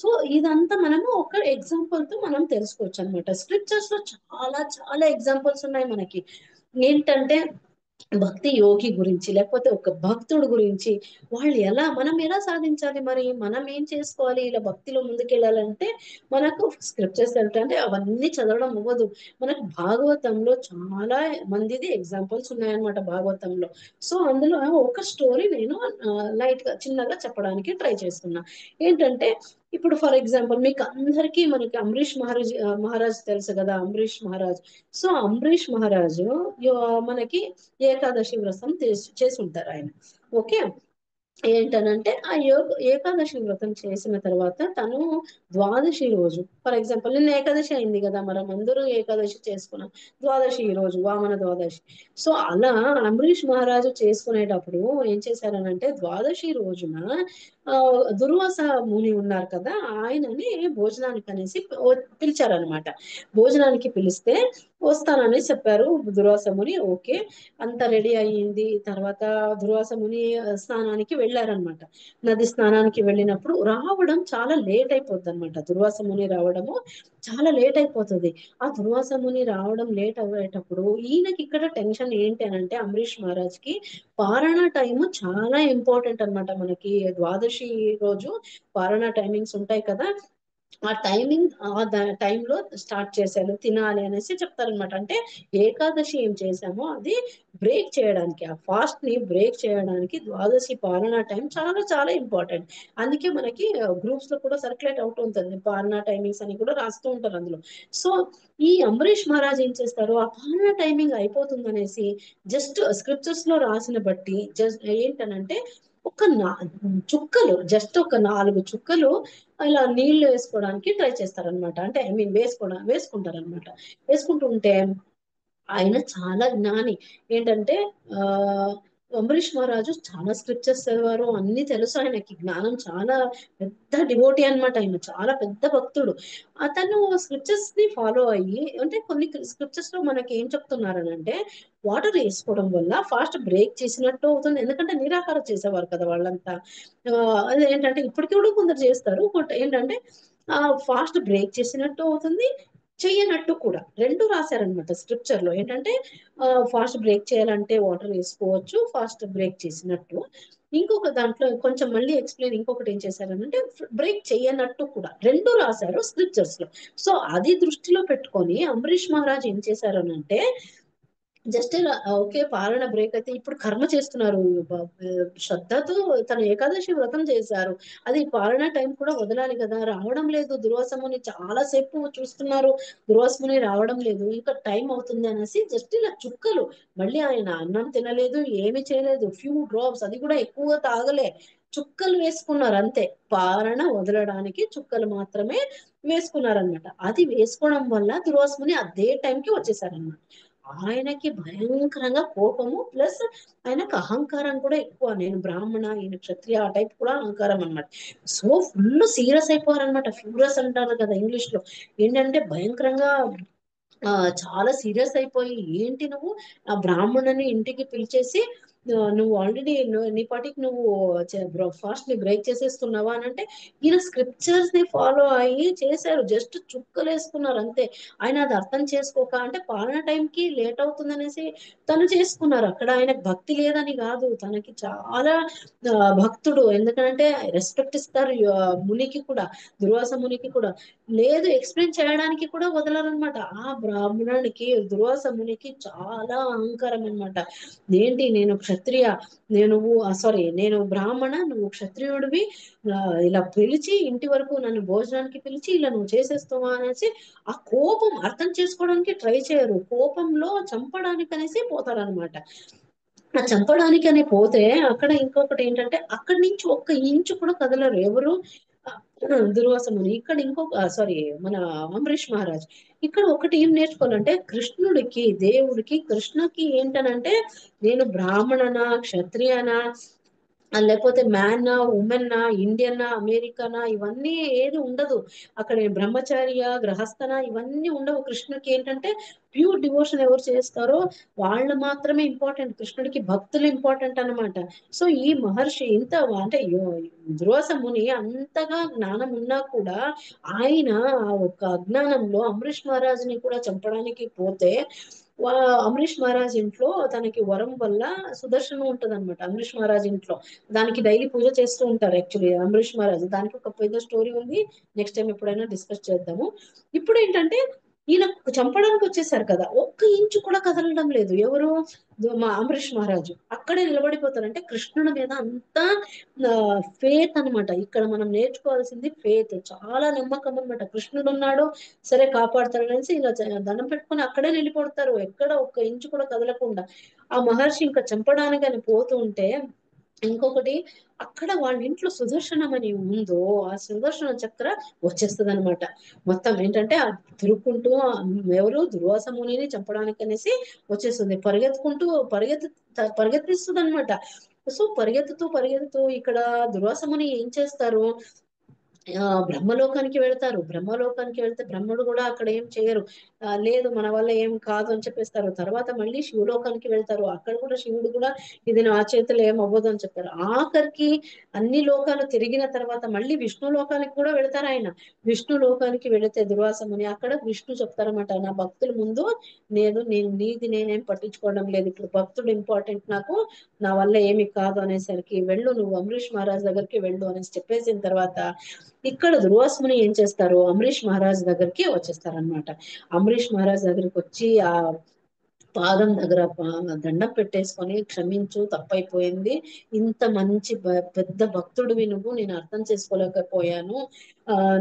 సో ఇదంతా మనము ఒక ఎగ్జాంపుల్ తో మనం తెలుసుకోవచ్చు అనమాట. స్క్రిప్చర్స్ లో చాలా చాలా ఎగ్జాంపుల్స్ ఉన్నాయి మనకి. ఏంటంటే భక్తి యోగి గురించి లేకపోతే ఒక భక్తుడు గురించి వాళ్ళు మనం ఎలా సాధించాలి, మరి మనం ఏం చేసుకోవాలి ఇలా భక్తిలో ముందుకెళ్ళాలంటే మనకు స్క్రిప్చర్స్ అంటే అవన్నీ చదవడం అవ్వదు. మనకు భాగవతంలో చాలా మందిది ఎగ్జాంపుల్స్ ఉన్నాయన్నమాట భాగవతంలో. సో అందులో ఒక స్టోరీ నేను లైట్ గా చిన్నగా చెప్పడానికి ట్రై చేస్తున్నా. ఏంటంటే ఇప్పుడు ఫర్ ఎగ్జాంపుల్ మీకు అందరికీ మనకి అంబరీష్ మహారాజ్ తెలుసు కదా, అంబరీష్ మహారాజ్. సో అంబరీష్ మహారాజు మనకి ఏకాదశి వ్రతం చేసి ఉంటారు ఆయన. ఓకే, ఏంటనంటే ఆ ఏకాదశి వ్రతం చేసిన తర్వాత తను ద్వాదశి రోజు, ఫర్ ఎగ్జాంపుల్ నిన్న ఏకాదశి అయింది కదా, మనం అందరూ ఏకాదశి చేసుకున్నాం, ద్వాదశి ఈ రోజు వామన ద్వాదశి. సో అలా అంబరీష్ మహారాజు చేసుకునేటప్పుడు ఏం చేశారనంటే ద్వాదశి రోజున దుర్వాస ముని ఉన్నారు కదా, ఆయనని భోజనానికి అనేసి పిలిచారనమాట. భోజనానికి పిలిస్తే వస్తానని చెప్పారు దుర్వాస ముని. ఓకే, అంత రెడీ అయ్యింది. తర్వాత దుర్వాస ముని స్నానానికి వెళ్ళారనమాట. నది స్నానానికి వెళ్ళినప్పుడు రావడం చాలా లేట్ అయిపోద్ది అనమాట. దుర్వాస ముని రావడము చాలా లేట్ అయిపోతుంది. ఆ దుర్వాస ముని రావడం లేట్ అయ్యేటప్పుడు ఈయనకి ఇక్కడ టెన్షన్ ఏంటి అని అంటే అంబరీష్ మహారాజ్ కి పారణ టైం చాలా ఇంపార్టెంట్ అనమాట. మనకి ద్వాదశి రోజు పారణ టైమింగ్స్ ఉంటాయి కదా, ఆ టైమింగ్ టైంలో స్టార్ట్ చేశారు తినాలి అనేసి చెప్తారనమాట. అంటే ఏకాదశి ఏం చేశామో అది బ్రేక్ చేయడానికి, ఆ ఫాస్ట్ ని బ్రేక్ చేయడానికి ద్వాదశి పాలనా టైం చాలా చాలా ఇంపార్టెంట్. అందుకే మనకి గ్రూప్స్ లో కూడా సర్క్యులేట్ అవుతూ ఉంటుంది, పాలనా టైమింగ్స్ అని కూడా రాస్తూ ఉంటారు అందులో. సో ఈ అంబరీష్ మహారాజ్ ఏం చేస్తారు, ఆ పాలనా టైమింగ్ అయిపోతుంది అనేసి జస్ట్ స్క్రిప్చర్స్ లో రాసిన బట్టి జస్ట్ ఏంటనంటే ఒక చుక్కలు జస్ట్ ఒక 4 చుక్కలు ఇలా నీళ్లు వేసుకోవడానికి ట్రై చేస్తారనమాట. అంటే ఐ మీన్ వేసుకుంటారనమాట. వేసుకుంటుంటే ఆయన చాలా జ్ఞాని. ఏంటంటే అంబరీష్ మహారాజు చాలా స్క్రిప్చర్స్ చదివారు, అన్ని తెలుసు ఆయనకి, జ్ఞానం చాలా పెద్ద డివోటీ అనమాట. ఆయన చాలా పెద్ద భక్తుడు. అతను స్క్రిప్చర్స్ ని ఫాలో అయ్యి, అంటే కొన్ని స్క్రిప్చర్స్ లో మనకి ఏం చెప్తున్నారనంటే వాటర్ వేసుకోవడం వల్ల ఫాస్ట్ బ్రేక్ చేసినట్టు అవుతుంది. ఎందుకంటే నిరాహారం చేసేవారు కదా వాళ్ళంతా. అది ఏంటంటే ఇప్పటికీ కూడా కొందరు చేస్తారు. ఏంటంటే ఫాస్ట్ బ్రేక్ చేసినట్టు అవుతుంది, చెయ్యనట్టు కూడా, రెండు రాశారనమాట స్క్రిప్చర్ లో. ఏంటంటే ఫాస్ట్ బ్రేక్ చేయాలంటే వాటర్ వేసుకోవచ్చు, ఫాస్ట్ బ్రేక్ చేసినట్టు. ఇంకొక దాంట్లో కొంచెం మళ్ళీ ఎక్స్ప్లెయిన్ ఇంకొకటి ఏం చేశారనంటే బ్రేక్ చేయనట్టు కూడా, రెండు రాశారు స్క్రిప్చర్స్ లో. సో అది దృష్టిలో పెట్టుకొని అంబరీష్ మహారాజ్ ఏం చేశారనంటే జస్ట్ ఇలా ఓకే పాలన బ్రేక్ అయితే ఇప్పుడు కర్మ చేస్తున్నారు. శ్రద్ధతో తన ఏకాదశి వ్రతం చేశారు. అది పాలన టైం కూడా వదలాలి కదా, రావడం లేదు. దుర్వాసముని చాలా సేపు చూస్తున్నారు, దుర్వాసముని రావడం లేదు. ఇంకా టైం అవుతుంది అనేసి జస్ట్ ఇలా చుక్కలు, మళ్ళీ ఆయన అన్నం తినలేదు, ఏమి చేయలేదు, ఫ్యూ డ్రాప్స్, అది కూడా ఎక్కువగా తాగలే, చుక్కలు వేసుకున్నారు అంతే. పాలన వదలడానికి చుక్కలు మాత్రమే వేసుకున్నారనమాట. అది వేసుకోవడం వల్ల దుర్వాసముని అదే టైంకి వచ్చేసారనమాట. ఆయనకి భయంకరంగా కోపము, ప్లస్ ఆయనకు అహంకారం కూడా ఎక్కువ. నేను బ్రాహ్మణ, ఈయన క్షత్రియ, ఆ టైప్ కూడా అహంకారం అనమాట. సో ఫుల్ సీరియస్ అయిపోయారనమాట. ఫ్యూరియస్ అంటారు కదా ఇంగ్లీష్ లో, ఏంటంటే భయంకరంగా చాలా సీరియస్ అయిపోయి, ఏంటి నువ్వు ఆ బ్రాహ్మణుని ఇంటికి పిలిచేసి నువ్వు ఆల్రెడీ నీ పాటికి నువ్వు ఫాస్ట్ ని బ్రేక్ చేసేస్తున్నావా అని అంటే, ఈయన స్క్రిప్చర్స్ ని ఫాలో అయ్యి చేశారు, జస్ట్ చుక్కలు వేసుకున్నారు అంతే. ఆయన అది అర్థం చేసుకోక, అంటే పాలన టైంకి లేట్ అవుతుంది అనేసి తను చేసుకున్నారు. అక్కడ ఆయనకు భక్తి లేదని కాదు, తనకి చాలా భక్తుడు, ఎందుకంటే రెస్పెక్ట్ ఇస్తారు మునికి కూడా, దుర్వాస మునికి కూడా. లేదు ఎక్స్ప్లెయిన్ చేయడానికి కూడా వదలరనమాట. ఆ బ్రాహ్మణునికి దుర్వాస మునికి చాలా అహంకారం అనమాట. ఏంటి నేను క్షత్రియ, నేను సారీ నేను బ్రాహ్మణ, నువ్వు క్షత్రియుడివి, ఇలా పిలిచి ఇంటి వరకు నన్ను భోజనానికి పిలిచి ఇలా నువ్వు చేసేస్తావా అనేసి ఆ కోపం అర్థం చేసుకోవడానికి ట్రై చేయరు, కోపంలో చంపడానికి అనేసి పోతారనమాట. ఆ చంపడానికి అని పోతే అక్కడ ఇంకొకటి ఏంటంటే, అక్కడి నుంచి ఒక్క ఇంచు కూడా కదలరు ఎవరు, ఆ, దుర్వాసముని. ఇక్కడ ఇంకొక సారీ మన అంబరీష్ మహారాజ్. ఇక్కడ ఒకటి ఏం నేర్చుకోవాలంటే, కృష్ణుడికి దేవుడికి కృష్ణకి ఏంటనంటే, నేను బ్రాహ్మణనా క్షత్రియనా లేకపోతే మ్యాన్ ఉమెన్ ఇండియన్ అమెరికనా ఇవన్నీ ఏది ఉండదు అక్కడ. బ్రహ్మచార్య గృహస్థన ఇవన్నీ ఉండవు. కృష్ణుడికి ఏంటంటే ప్యూర్ డివోషన్ ఎవరు చేస్తారో వాళ్ళు మాత్రమే ఇంపార్టెంట్, కృష్ణుడికి భక్తులు ఇంపార్టెంట్ అన్నమాట. సో ఈ మహర్షి ఇంత అంటే దుర్వాస ముని అంతగా జ్ఞానం ఉన్నా కూడా ఆయన ఆ ఒక్క అజ్ఞానంలో అంబరీష్ మహారాజుని కూడా చంపడానికి పోతే, అంబరీష్ మహారాజ్ ఇంట్లో తనకి వరం వల్ల సుదర్శనం ఉంటది అనమాట. అంబరీష్ మహారాజ్ ఇంట్లో దానికి డైలీ పూజ చేస్తూ ఉంటారు యాక్చువల్లీ అంబరీష్ మహారాజ్. దానికి ఒక పెద్ద స్టోరీ ఉంది, నెక్స్ట్ టైం ఎప్పుడైనా డిస్కస్ చేద్దాము. ఇప్పుడు ఏంటంటే ఈయన చంపడానికి వచ్చేసారు కదా, ఒక్క ఇంచు కూడా కదలడం లేదు ఎవరు, మా అంబరీష్ మహారాజు అక్కడే నిలబడిపోతారు. అంటే కృష్ణుడి మీద అంత ఫేత్ అన్నమాట. ఇక్కడ మనం నేర్చుకోవాల్సింది ఫేత్, చాలా నమ్మకం అన్నమాట. కృష్ణుడు ఉన్నాడు సరే కాపాడుతాడు అనేసి ఇలా దండం పెట్టుకొని అక్కడే నిలబడతారు, ఎక్కడ ఒక్క ఇంచు కూడా కదలకుండా. ఆ మహర్షి ఇంకా చంపడానికి అని పోతూ ఉంటే, ఇంకొకటి అక్కడ వాళ్ళ ఇంట్లో సుదర్శనం అని ఉందో ఆ సుదర్శన చక్ర వచ్చేస్తుంది అనమాట. మొత్తం ఏంటంటే ఆ తిరుక్కుంటూ ఎవరు దుర్వాస మునిని చంపడానికి అనేసి వచ్చేస్తుంది, పరిగెత్తుకుంటూ పరిగెత్తిస్తుంది అనమాట. సో పరిగెత్తుతూ పరిగెత్తుతూ ఇక్కడ దుర్వాస ముని ఏం చేస్తారు, బ్రహ్మలోకానికి వెళ్తారు. బ్రహ్మలోకానికి వెళ్తే బ్రహ్మడు కూడా అక్కడ ఏం చేయరు, లేదు మన వల్ల ఏం కాదు అని చెప్పేస్తారు. తర్వాత మళ్ళీ శివలోకానికి వెళ్తారు, అక్కడ కూడా శివుడు కూడా ఇది నా చేతులు ఏం అవ్వదు అని చెప్తారు. ఆఖరికి అన్ని లోకాలు తిరిగిన తర్వాత మళ్ళీ విష్ణు లోకానికి కూడా వెళ్తారు ఆయన. విష్ణు లోకానికి వెళితే దుర్వాసముని అక్కడ విష్ణు చెప్తారన్నమాట, నా భక్తుల ముందు నేను నీది నేనేం పట్టించుకోవడం లేదు, ఇప్పుడు భక్తుడు ఇంపార్టెంట్ నాకు, నా వల్ల ఏమి కాదు అనేసరికి, వెళ్ళు నువ్వు అంబరీష్ మహారాజ్ దగ్గరికి వెళ్ళు అనేసి చెప్పేసిన తర్వాత ఇక్కడ దుర్వాసముని ఏం చేస్తారు, అంబరీష్ మహారాజ్ దగ్గరికి వచ్చేస్తారనమాట. అంబరీష్ మహారాజ్ దగ్గరికి వచ్చి ఆ పాదం దగ్గర దండం పెట్టేసుకొని, క్షమించు తప్పైపోయింది, ఇంత మంచి పెద్ద భక్తుడివి నువ్వు, నేను అర్థం చేసుకోలేకపోయాను,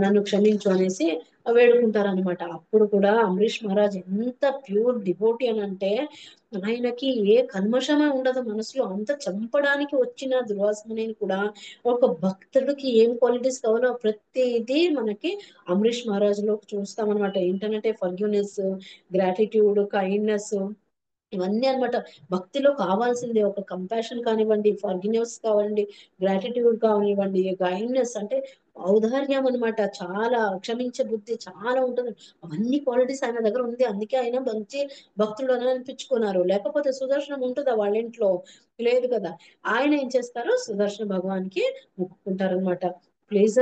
నన్ను క్షమించు అనేసి వేడుకుంటారనమాట. అప్పుడు కూడా అంబరీష్ మహారాజ్ ఎంత ప్యూర్ డివోటీ అని అంటే, ఆయనకి ఏ కల్మషమే ఉండదు మనసులో. అంత చంపడానికి వచ్చిన దుర్వాసముని కూడా ఒక భక్తుడికి ఏం క్వాలిటీస్ కావాలో ప్రతిదీ మనకి అంబరీష్ మహారాజ్ లో చూస్తాం అనమాట. ఏంటంటే ఫర్గ్యూనెస్, గ్రాటిట్యూడ్, కైండ్నెస్, ఇవన్నీ అన్నమాట భక్తిలో కావాల్సిందే. ఒక కంపాషన్ కానివ్వండి, ఫర్గివ్నెస్ కానివ్వండి, గ్రాటిట్యూడ్ కానివ్వండి, కైండ్నెస్ అంటే ఔదార్యం అన్నమాట, చాలా క్షమించే బుద్ధి చాలా ఉంటుంది. అవన్నీ క్వాలిటీస్ ఆయన దగ్గర ఉంది, అందుకే ఆయన మంచి భక్తుడు అని అనిపించుకున్నారు. లేకపోతే సుదర్శనం ఉంటుందా వాళ్ళ ఇంట్లో, లేదు కదా. ఆయన ఏం చేస్తారు, సుదర్శన భగవాన్కి మొక్కుకుంటారనమాట, ప్లీజ్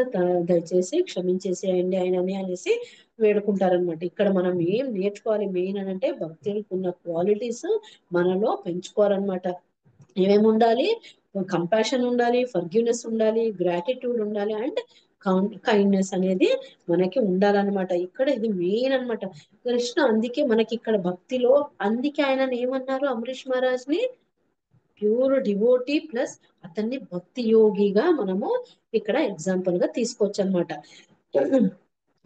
దయచేసి క్షమించేసేయండి ఆయనని అనేసి వేడుకుంటారనమాట. ఇక్కడ మనం ఏం నేర్చుకోవాలి మెయిన్ అని అంటే, భక్తులకు ఉన్న క్వాలిటీస్ మనలో పెంచుకోవాలన్నమాట. ఏమేమి ఉండాలి, కంపాషన్ ఉండాలి, ఫర్గివ్నెస్ ఉండాలి, గ్రాటిట్యూడ్ ఉండాలి, అండ్ కైండ్నెస్ అనేది మనకి ఉండాలన్నమాట. ఇక్కడ ఇది మెయిన్ అన్నమాట. కృష్ణ అందుకే మనకి ఇక్కడ భక్తిలో, అందుకే ఆయన ఏమన్నారు అమరీష్ మహారాజ్ ని, ప్యూర్ డివోటీ ప్లస్ అతన్ని భక్తి యోగిగా మనము ఇక్కడ ఎగ్జాంపుల్ గా తీసుకోవచ్చు అనమాట.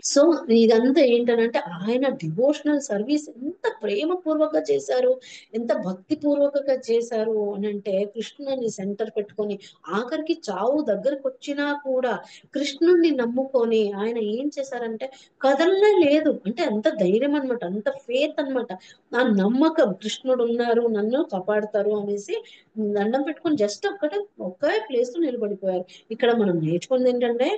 సో ఇదంతా ఏంటనంటే ఆయన డివోషనల్ సర్వీస్ ఎంత ప్రేమపూర్వకంగా చేశారు, ఎంత భక్తి పూర్వకంగా చేశారు అని అంటే, కృష్ణుని సెంటర్ పెట్టుకొని ఆఖరికి చావు దగ్గరకు వచ్చినా కూడా కృష్ణుణ్ణి నమ్ముకొని ఆయన ఏం చేశారంటే కదలనే లేదు. అంటే అంత ధైర్యం అనమాట, అంత ఫేత్ అనమాట, ఆ నమ్మకం కృష్ణుడు ఉన్నారు నన్ను కాపాడుతారు అనేసి దండం పెట్టుకొని జస్ట్ ఒకే ప్లేస్ లో నిలబడిపోయారు. ఇక్కడ మనం నేర్చుకున్నది ఏంటంటే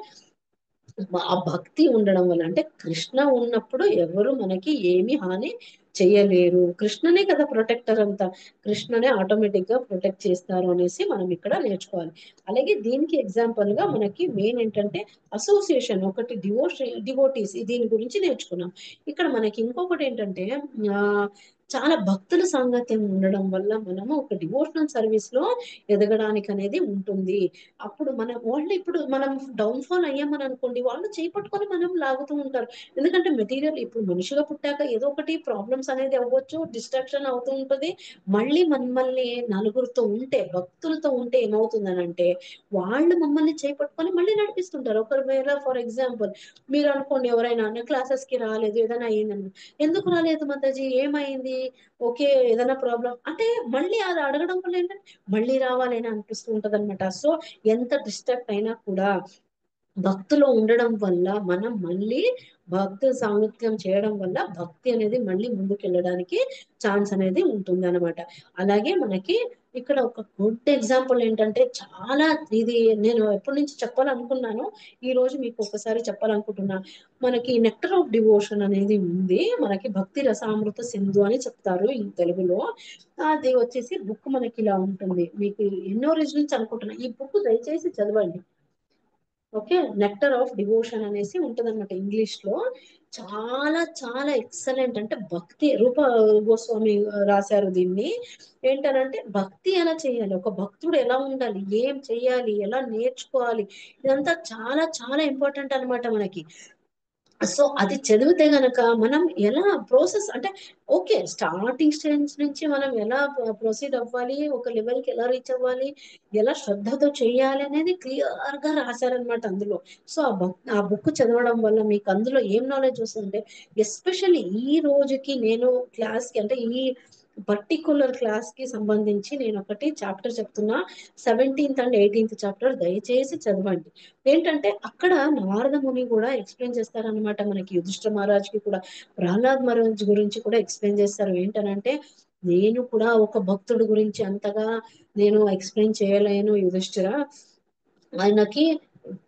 ఆ భక్తి ఉండడం వల్ల, అంటే కృష్ణ ఉన్నప్పుడు ఎవరు మనకి ఏమి హాని చెయ్యలేరు, కృష్ణనే కదా ప్రొటెక్టర్ అంతా, కృష్ణనే ఆటోమేటిక్ గా ప్రొటెక్ట్ చేస్తారు అనేసి మనం ఇక్కడ నేర్చుకోవాలి. అలాగే దీనికి ఎగ్జాంపుల్ గా మనకి మెయిన్ ఏంటంటే అసోసియేషన్ ఒకటి, డివోటీస్ దీని గురించి నేర్చుకున్నాం. ఇక్కడ మనకి ఇంకొకటి ఏంటంటే ఆ చాలా భక్తుల సాంగత్యం ఉండడం వల్ల మనము ఒక డివోషనల్ సర్వీస్ లో ఎదగడానికి అనేది ఉంటుంది. అప్పుడు వాళ్ళు ఇప్పుడు మనం డౌన్ ఫాల్ అయ్యామని అనుకోండి, వాళ్ళు చేపట్టుకొని మనం లాగుతూ ఉంటారు. ఎందుకంటే మెటీరియల్ ఇప్పుడు మనిషిగా పుట్టాక ఏదో ఒకటి ప్రాబ్లమ్స్ అనేది అవ్వచ్చు, డిస్ట్రాక్షన్ అవుతూ ఉంటది. మళ్ళీ మనల్ని నలుగురితో ఉంటే, భక్తులతో ఉంటే ఏమవుతుందని అంటే వాళ్ళు మమ్మల్ని చేపట్టుకొని మళ్ళీ నడిపిస్తుంటారు. ఒకవేళ ఫర్ ఎగ్జాంపుల్ మీరు అనుకోండి, ఎవరైనా క్లాసెస్ కి రాలేదు, ఏదైనా అయ్యిందని, ఎందుకు రాలేదు మాతాజీ, ఏమైంది, ఓకే ఏదైనా ప్రాబ్లం అంటే మళ్ళీ అది అడగడం వల్ల ఏంటంటే మళ్ళీ రావాలని అనిపిస్తూ ఉంటది అనమాట. సో ఎంత డిస్ట్రాక్ట్ అయినా కూడా భక్తిలో ఉండడం వల్ల మనం మళ్ళీ భక్తి సాంగత్యం చేయడం వల్ల భక్తి అనేది మళ్ళీ ముందుకు వెళ్ళడానికి ఛాన్స్ అనేది ఉంటుంది అనమాట. అలాగే మనకి ఇక్కడ ఒక గుడ్ ఎగ్జాంపుల్ ఏంటంటే, చాలా ఇది నేను ఎప్పటి నుంచి చెప్పాలనుకున్నాను, ఈ రోజు మీకు ఒకసారి చెప్పాలనుకుంటున్నా. మనకి నెక్టర్ ఆఫ్ డివోషన్ అనేది ఉంది, మనకి భక్తి రసామృత సింధు అని చెప్తారు ఈ తెలుగులో. అది వచ్చేసి బుక్ మనకి ఇలా ఉంటుంది, మీకు ఎన్నో రోజుల నుంచి అనుకుంటున్నా, ఈ బుక్ దయచేసి చదవండి. ఓకే, నెక్టర్ ఆఫ్ డివోషన్ అనేసి ఉంటది అనమాట ఇంగ్లీష్ లో. చాలా చాలా ఎక్సలెంట్, అంటే భక్తి రూప గోస్వామి రాశారు దీన్ని. ఏంటనంటే భక్తి ఎలా చేయాలి, ఒక భక్తుడు ఎలా ఉండాలి, ఏం చేయాలి, ఎలా నేర్చుకోవాలి, ఇదంతా చాలా చాలా ఇంపార్టెంట్ అనమాట మనకి. సో అది చదివితే గనక మనం ఎలా ప్రాసెస్ అంటే, ఓకే స్టార్టింగ్ స్టేజ్ నుంచి మనం ఎలా ప్రొసీడ్ అవ్వాలి, ఒక లెవెల్ కి ఎలా రీచ్ అవ్వాలి, ఎలా శ్రద్ధతో చేయాలి అనేది క్లియర్ గా రాశారనమాట అందులో. సో ఆ బుక్ చదవడం వల్ల మీకు అందులో ఏం నాలెడ్జ్ వస్తుందంటే, ఎస్పెషల్లీ ఈ రోజుకి నేను క్లాస్ కి అంటే ఈ పర్టికులర్ క్లాస్ కి సంబంధించి నేను ఒకటి చాప్టర్ చెప్తున్నా, 17th and 18th చాప్టర్ దయచేసి చదవండి. ఏంటంటే అక్కడ నారద ముని కూడా ఎక్స్ప్లెయిన్ చేస్తారనమాట మనకి, యుధిష్ఠిర మహారాజ్ కి కూడా ప్రహ్లాద్ మహారాజ్ గురించి కూడా ఎక్స్ప్లెయిన్ చేస్తారు. ఏంటనంటే నేను కూడా ఒక భక్తుడి గురించి అంతగా నేను ఎక్స్ప్లెయిన్ చేయలేను యుధిష్ఠిర, ఆయనకి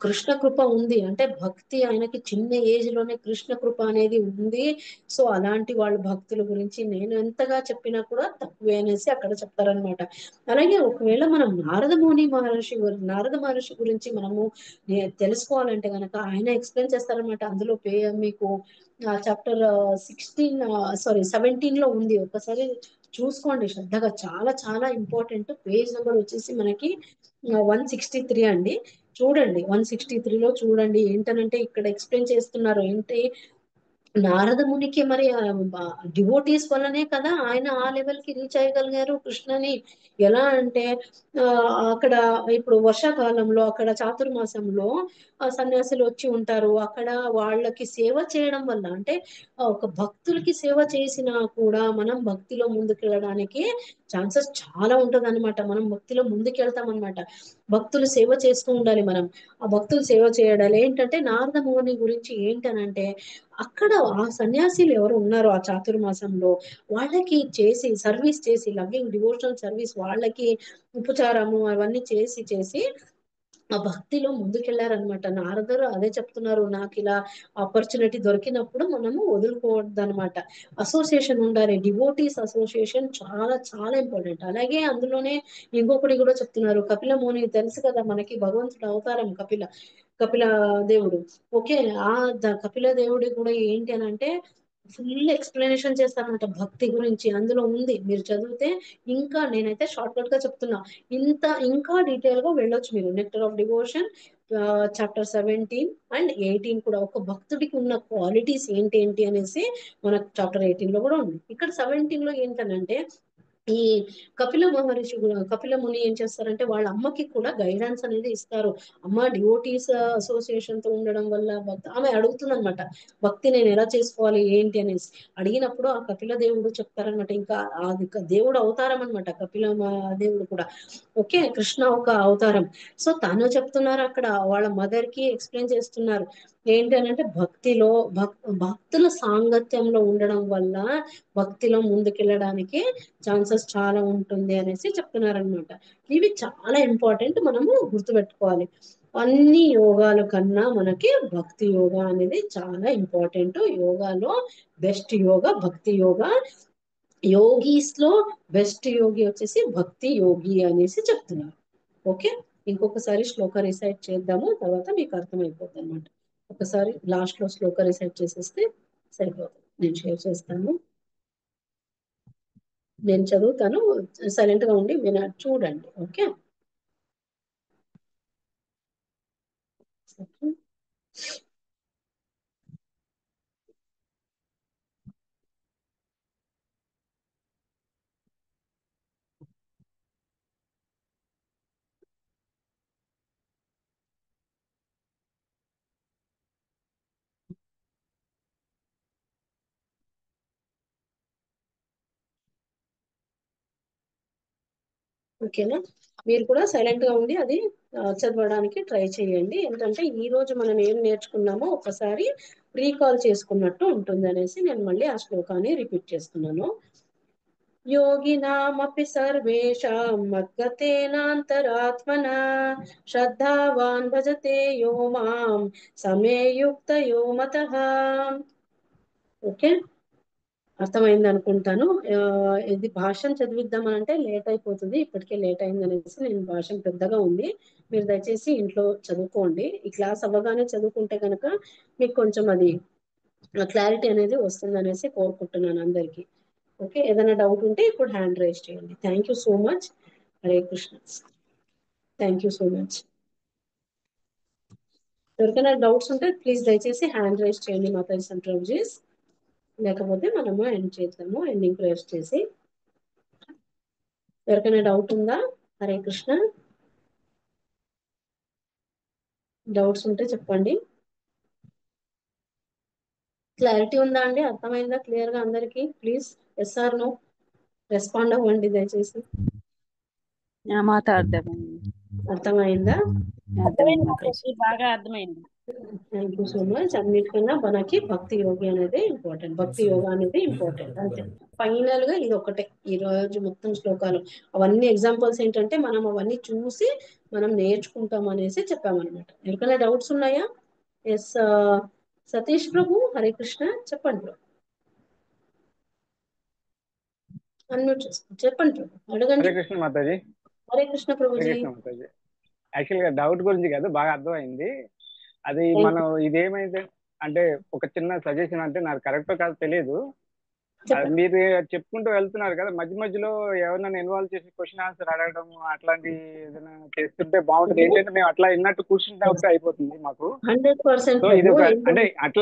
కృష్ణ కృప ఉంది, అంటే భక్తి ఆయనకి చిన్న ఏజ్ లోనే కృష్ణ కృప అనేది ఉంది. సో అలాంటి వాళ్ళ భక్తుల గురించి నేను ఎంతగా చెప్పినా కూడా తక్కువే అనేసి అక్కడ చెప్తారనమాట. అలాగే ఒకవేళ మనం నారద మహర్షి గురించి మనము తెలుసుకోవాలంటే గనక ఆయన ఎక్స్ప్లెయిన్ చేస్తారనమాట. అందులో మీకు చాప్టర్ 17 లో ఉంది, ఒకసారి చూసుకోండి శ్రద్ధగా, చాలా చాలా ఇంపార్టెంట్. పేజ్ నెంబర్ వచ్చేసి మనకి 163 అండి, చూడండి 163లో చూడండి. ఏంటనంటే ఇక్కడ ఎక్స్ప్లెయిన్ చేస్తున్నారు ఏంటి, నారద మునికి మరి డివోటీస్ వల్లనే కదా ఆయన ఆ లెవెల్ కి రీచ్ అయ్యగలిగారు కృష్ణని. ఎలా అంటే అక్కడ ఇప్పుడు వర్షాకాలంలో అక్కడ చాతుర్మాసంలో సన్యాసులు వచ్చి ఉంటారు, అక్కడ వాళ్ళకి సేవ చేయడం వల్ల, అంటే ఒక భక్తులకి సేవ చేసినా కూడా మనం భక్తిలో ముందుకెళ్ళడానికి ఛాన్సెస్ చాలా ఉంటదన్నమాట. మనం భక్తిలో ముందుకెళ్తాం అనమాట. భక్తులు సేవ చేస్తూ ఉండాలి మనం. ఆ భక్తులు సేవ చేయడాలి ఏంటంటే, నారద ముని గురించి ఏంటనంటే అక్కడ ఆ సన్యాసిలు ఎవరు ఉన్నారో ఆ చాతుర్మాసంలో వాళ్ళకి చేసి సర్వీస్ చేసి, లవింగ్ డివోషనల్ సర్వీస్, వాళ్ళకి ఉపచారము అవన్నీ చేసి చేసి ఆ భక్తిలో ముందుకెళ్లారనమాట. నారదరు అదే చెప్తున్నారు, నాకు ఇలా ఆపర్చునిటీ దొరికినప్పుడు మనము వదులుకోవద్దు అనమాట. అసోసియేషన్ ఉండాలి, డివోటీస్ అసోసియేషన్ చాలా చాలా ఇంపార్టెంట్. అలాగే అందులోనే ఇంకొకటి కూడా చెప్తున్నారు, కపిల ముని తెలుసు కదా మనకి, భగవంతుడు అవతారం కపిల దేవుడు. ఓకే, కపిల దేవుడి కూడా ఏంటి అని అంటే ఫుల్ ఎక్స్ప్లెనేషన్ చేస్తారనమాట భక్తి గురించి, అందులో ఉంది మీరు చదివితే. ఇంకా నేనైతే షార్ట్ కట్ గా చెప్తున్నా, ఇంకా డీటెయిల్ గా వెళ్ళొచ్చు మీరు. Nectar of devotion chapter 17 and 18 కూడా ఒక భక్తుడికి ఉన్న క్వాలిటీస్ ఏంటి అనేసి మనకు చాప్టర్ 18 లో కూడా ఉంది. ఇక్కడ 17 లో ఏంటనంటే ఈ కపిల మహర్షి కపిల ముని ఏం చేస్తారంటే వాళ్ళ అమ్మకి కూడా గైడెన్స్ అనేది ఇస్తారు. అమ్మ డివోటీస్ అసోసియేషన్ తో ఉండడం వల్ల ఆమె అడుగుతుంది అనమాట, భక్తి నేను ఎలా చేసుకోవాలి ఏంటి అనేసి. అడిగినప్పుడు ఆ కపిల దేవుడు చెప్తారనమాట, ఇంకా అది దేవుడు అవతారం అనమాట కపిల దేవుడు కూడా. ఓకే, కృష్ణ ఒక అవతారం. సో తను చెప్తున్నారు అక్కడ వాళ్ళ మదర్ కి ఎక్స్ప్లెయిన్ చేస్తున్నారు ఏంటి అని అంటే భక్తిలో భక్తుల సాంగత్యంలో ఉండడం వల్ల భక్తిలో ముందుకెళ్ళడానికి ఛాన్సెస్ చాలా ఉంటుంది అనేసి చెప్తున్నారనమాట. ఇవి చాలా ఇంపార్టెంట్, మనము గుర్తుపెట్టుకోవాలి. అన్ని యోగాల కన్నా మనకి భక్తి యోగా అనేది చాలా ఇంపార్టెంట్. యోగాలో బెస్ట్ యోగా భక్తి యోగా. యోగీస్ లో బెస్ట్ యోగి వచ్చేసి భక్తి యోగి అనేసి చెప్తున్నారు. ఓకే, ఇంకొకసారి శ్లోక రిసైట్ చేద్దాము, తర్వాత మీకు అర్థమైపోతుంది అనమాట. ఒకసారి లాస్ట్ లో శ్లోక రిసైట్ చేసేస్తే సరిపోతుంది. నేను షేర్ చేస్తాను, నేను చదువుతాను, సైలెంట్ గా ఉండి చూడండి. ఓకే, ఓకేనా? మీరు కూడా సైలెంట్ గా ఉండి అది చదవడానికి ట్రై చేయండి. ఎందుకంటే ఈ రోజు మనం ఏం నేర్చుకున్నామో ఒకసారి రీకాల్ చేసుకున్నట్టు ఉంటుంది అనేసి నేను మళ్ళీ ఆ శ్లోకాన్ని రిపీట్ చేస్తున్నాను. యోగినామపి సర్వేషాం మద్గతేనాంతరాత్మనా శ్రద్ధావాన్ భజతే యో మాం సమేయుక్తయో మతః. ఓకే, అర్థమైంది అనుకుంటాను. ఇది భాషను చదివిద్దామనంటే లేట్ అయిపోతుంది, ఇప్పటికే లేట్ అయింది అనేసి నేను భాష పెద్దగా ఉంది, మీరు దయచేసి ఇంట్లో చదువుకోండి. ఈ క్లాస్ అవ్వగానే చదువుకుంటే కనుక మీకు కొంచెం అది క్లారిటీ అనేది వస్తుంది అనేసి కోరుకుంటున్నాను అందరికీ. ఓకే, ఏదైనా డౌట్ ఉంటే ఇప్పుడు హ్యాండ్ రైజ్ చేయండి. Thank you so much. Hare Krishna. Thank you so much. ఎవరికైనా డౌట్స్ ఉంటే ప్లీజ్ దయచేసి హ్యాండ్ రైజ్ చేయండి మాతాజీ సంప్రభుజీస్, లేకపోతే మనము ఎండ్ చేద్దాము ఎండింగ్ ప్రేయర్స్ చేసి. ఎవరికైనా డౌట్ ఉందా? హరే కృష్ణ. డౌట్స్ ఉంటే చెప్పండి. క్లారిటీ ఉందా అండి? అర్థమైందా క్లియర్ గా అందరికి? Please yes or no respond అవ్వండి దయచేసి. మాత అర్థమైంది. అర్థమైందా? అర్థమైంది మాతాజీ. బాగా అర్థమైంది. Thank you so much. అన్నిటికన్నా మనకి భక్తి యోగి అనేది ఇంపార్టెంట్, భక్తి యోగా అనేది ఇంపార్టెంట్ అంతే. ఫైనల్ గా ఇది ఒకటే ఈ రోజు మొత్తం శ్లోకాలు. అవన్నీ ఎగ్జాంపుల్స్ ఏంటంటే మనం అవన్నీ చూసి మనం నేర్చుకుంటాం అనేసి చెప్పామన్నమాట. ఎవరికైనా డౌట్స్ ఉన్నాయా? ఎస్ సతీష్ ప్రభు, హరే కృష్ణ, చెప్పండి ప్రభు. అన్మ్యూట్ చేసుకోండి, చెప్పండి ప్రభు, అడగండి. హరే కృష్ణ మాతాజీ. హరే కృష్ణ హరే ప్రభుజీ. కృష్ణ మాతాజీ. యాక్చువల్ గా డౌట్ గురించి కాదు, బాగా అర్థమైంది. అది మనం ఇదేమైతే అంటే ఒక చిన్న సజెషన్, అంటే నాకు కరెక్టో కాదు తెలియదు. మీరు చెప్పుకుంటూ వెళ్తున్నారు కదా, మధ్య మధ్యలో ఎవరైనా ఇన్వాల్వ్ చేసి క్వశ్చన్ ఆన్సర్ అడగడం అట్లాంటి ఏదైనా చేస్తుంటే బాగుంటుంది. ఏంటంటే మేము అట్లా విన్నట్టు కూర్చుంటే అయిపోతుంది మాకు. 100% సో ఇది ఒక అంటే అట్లా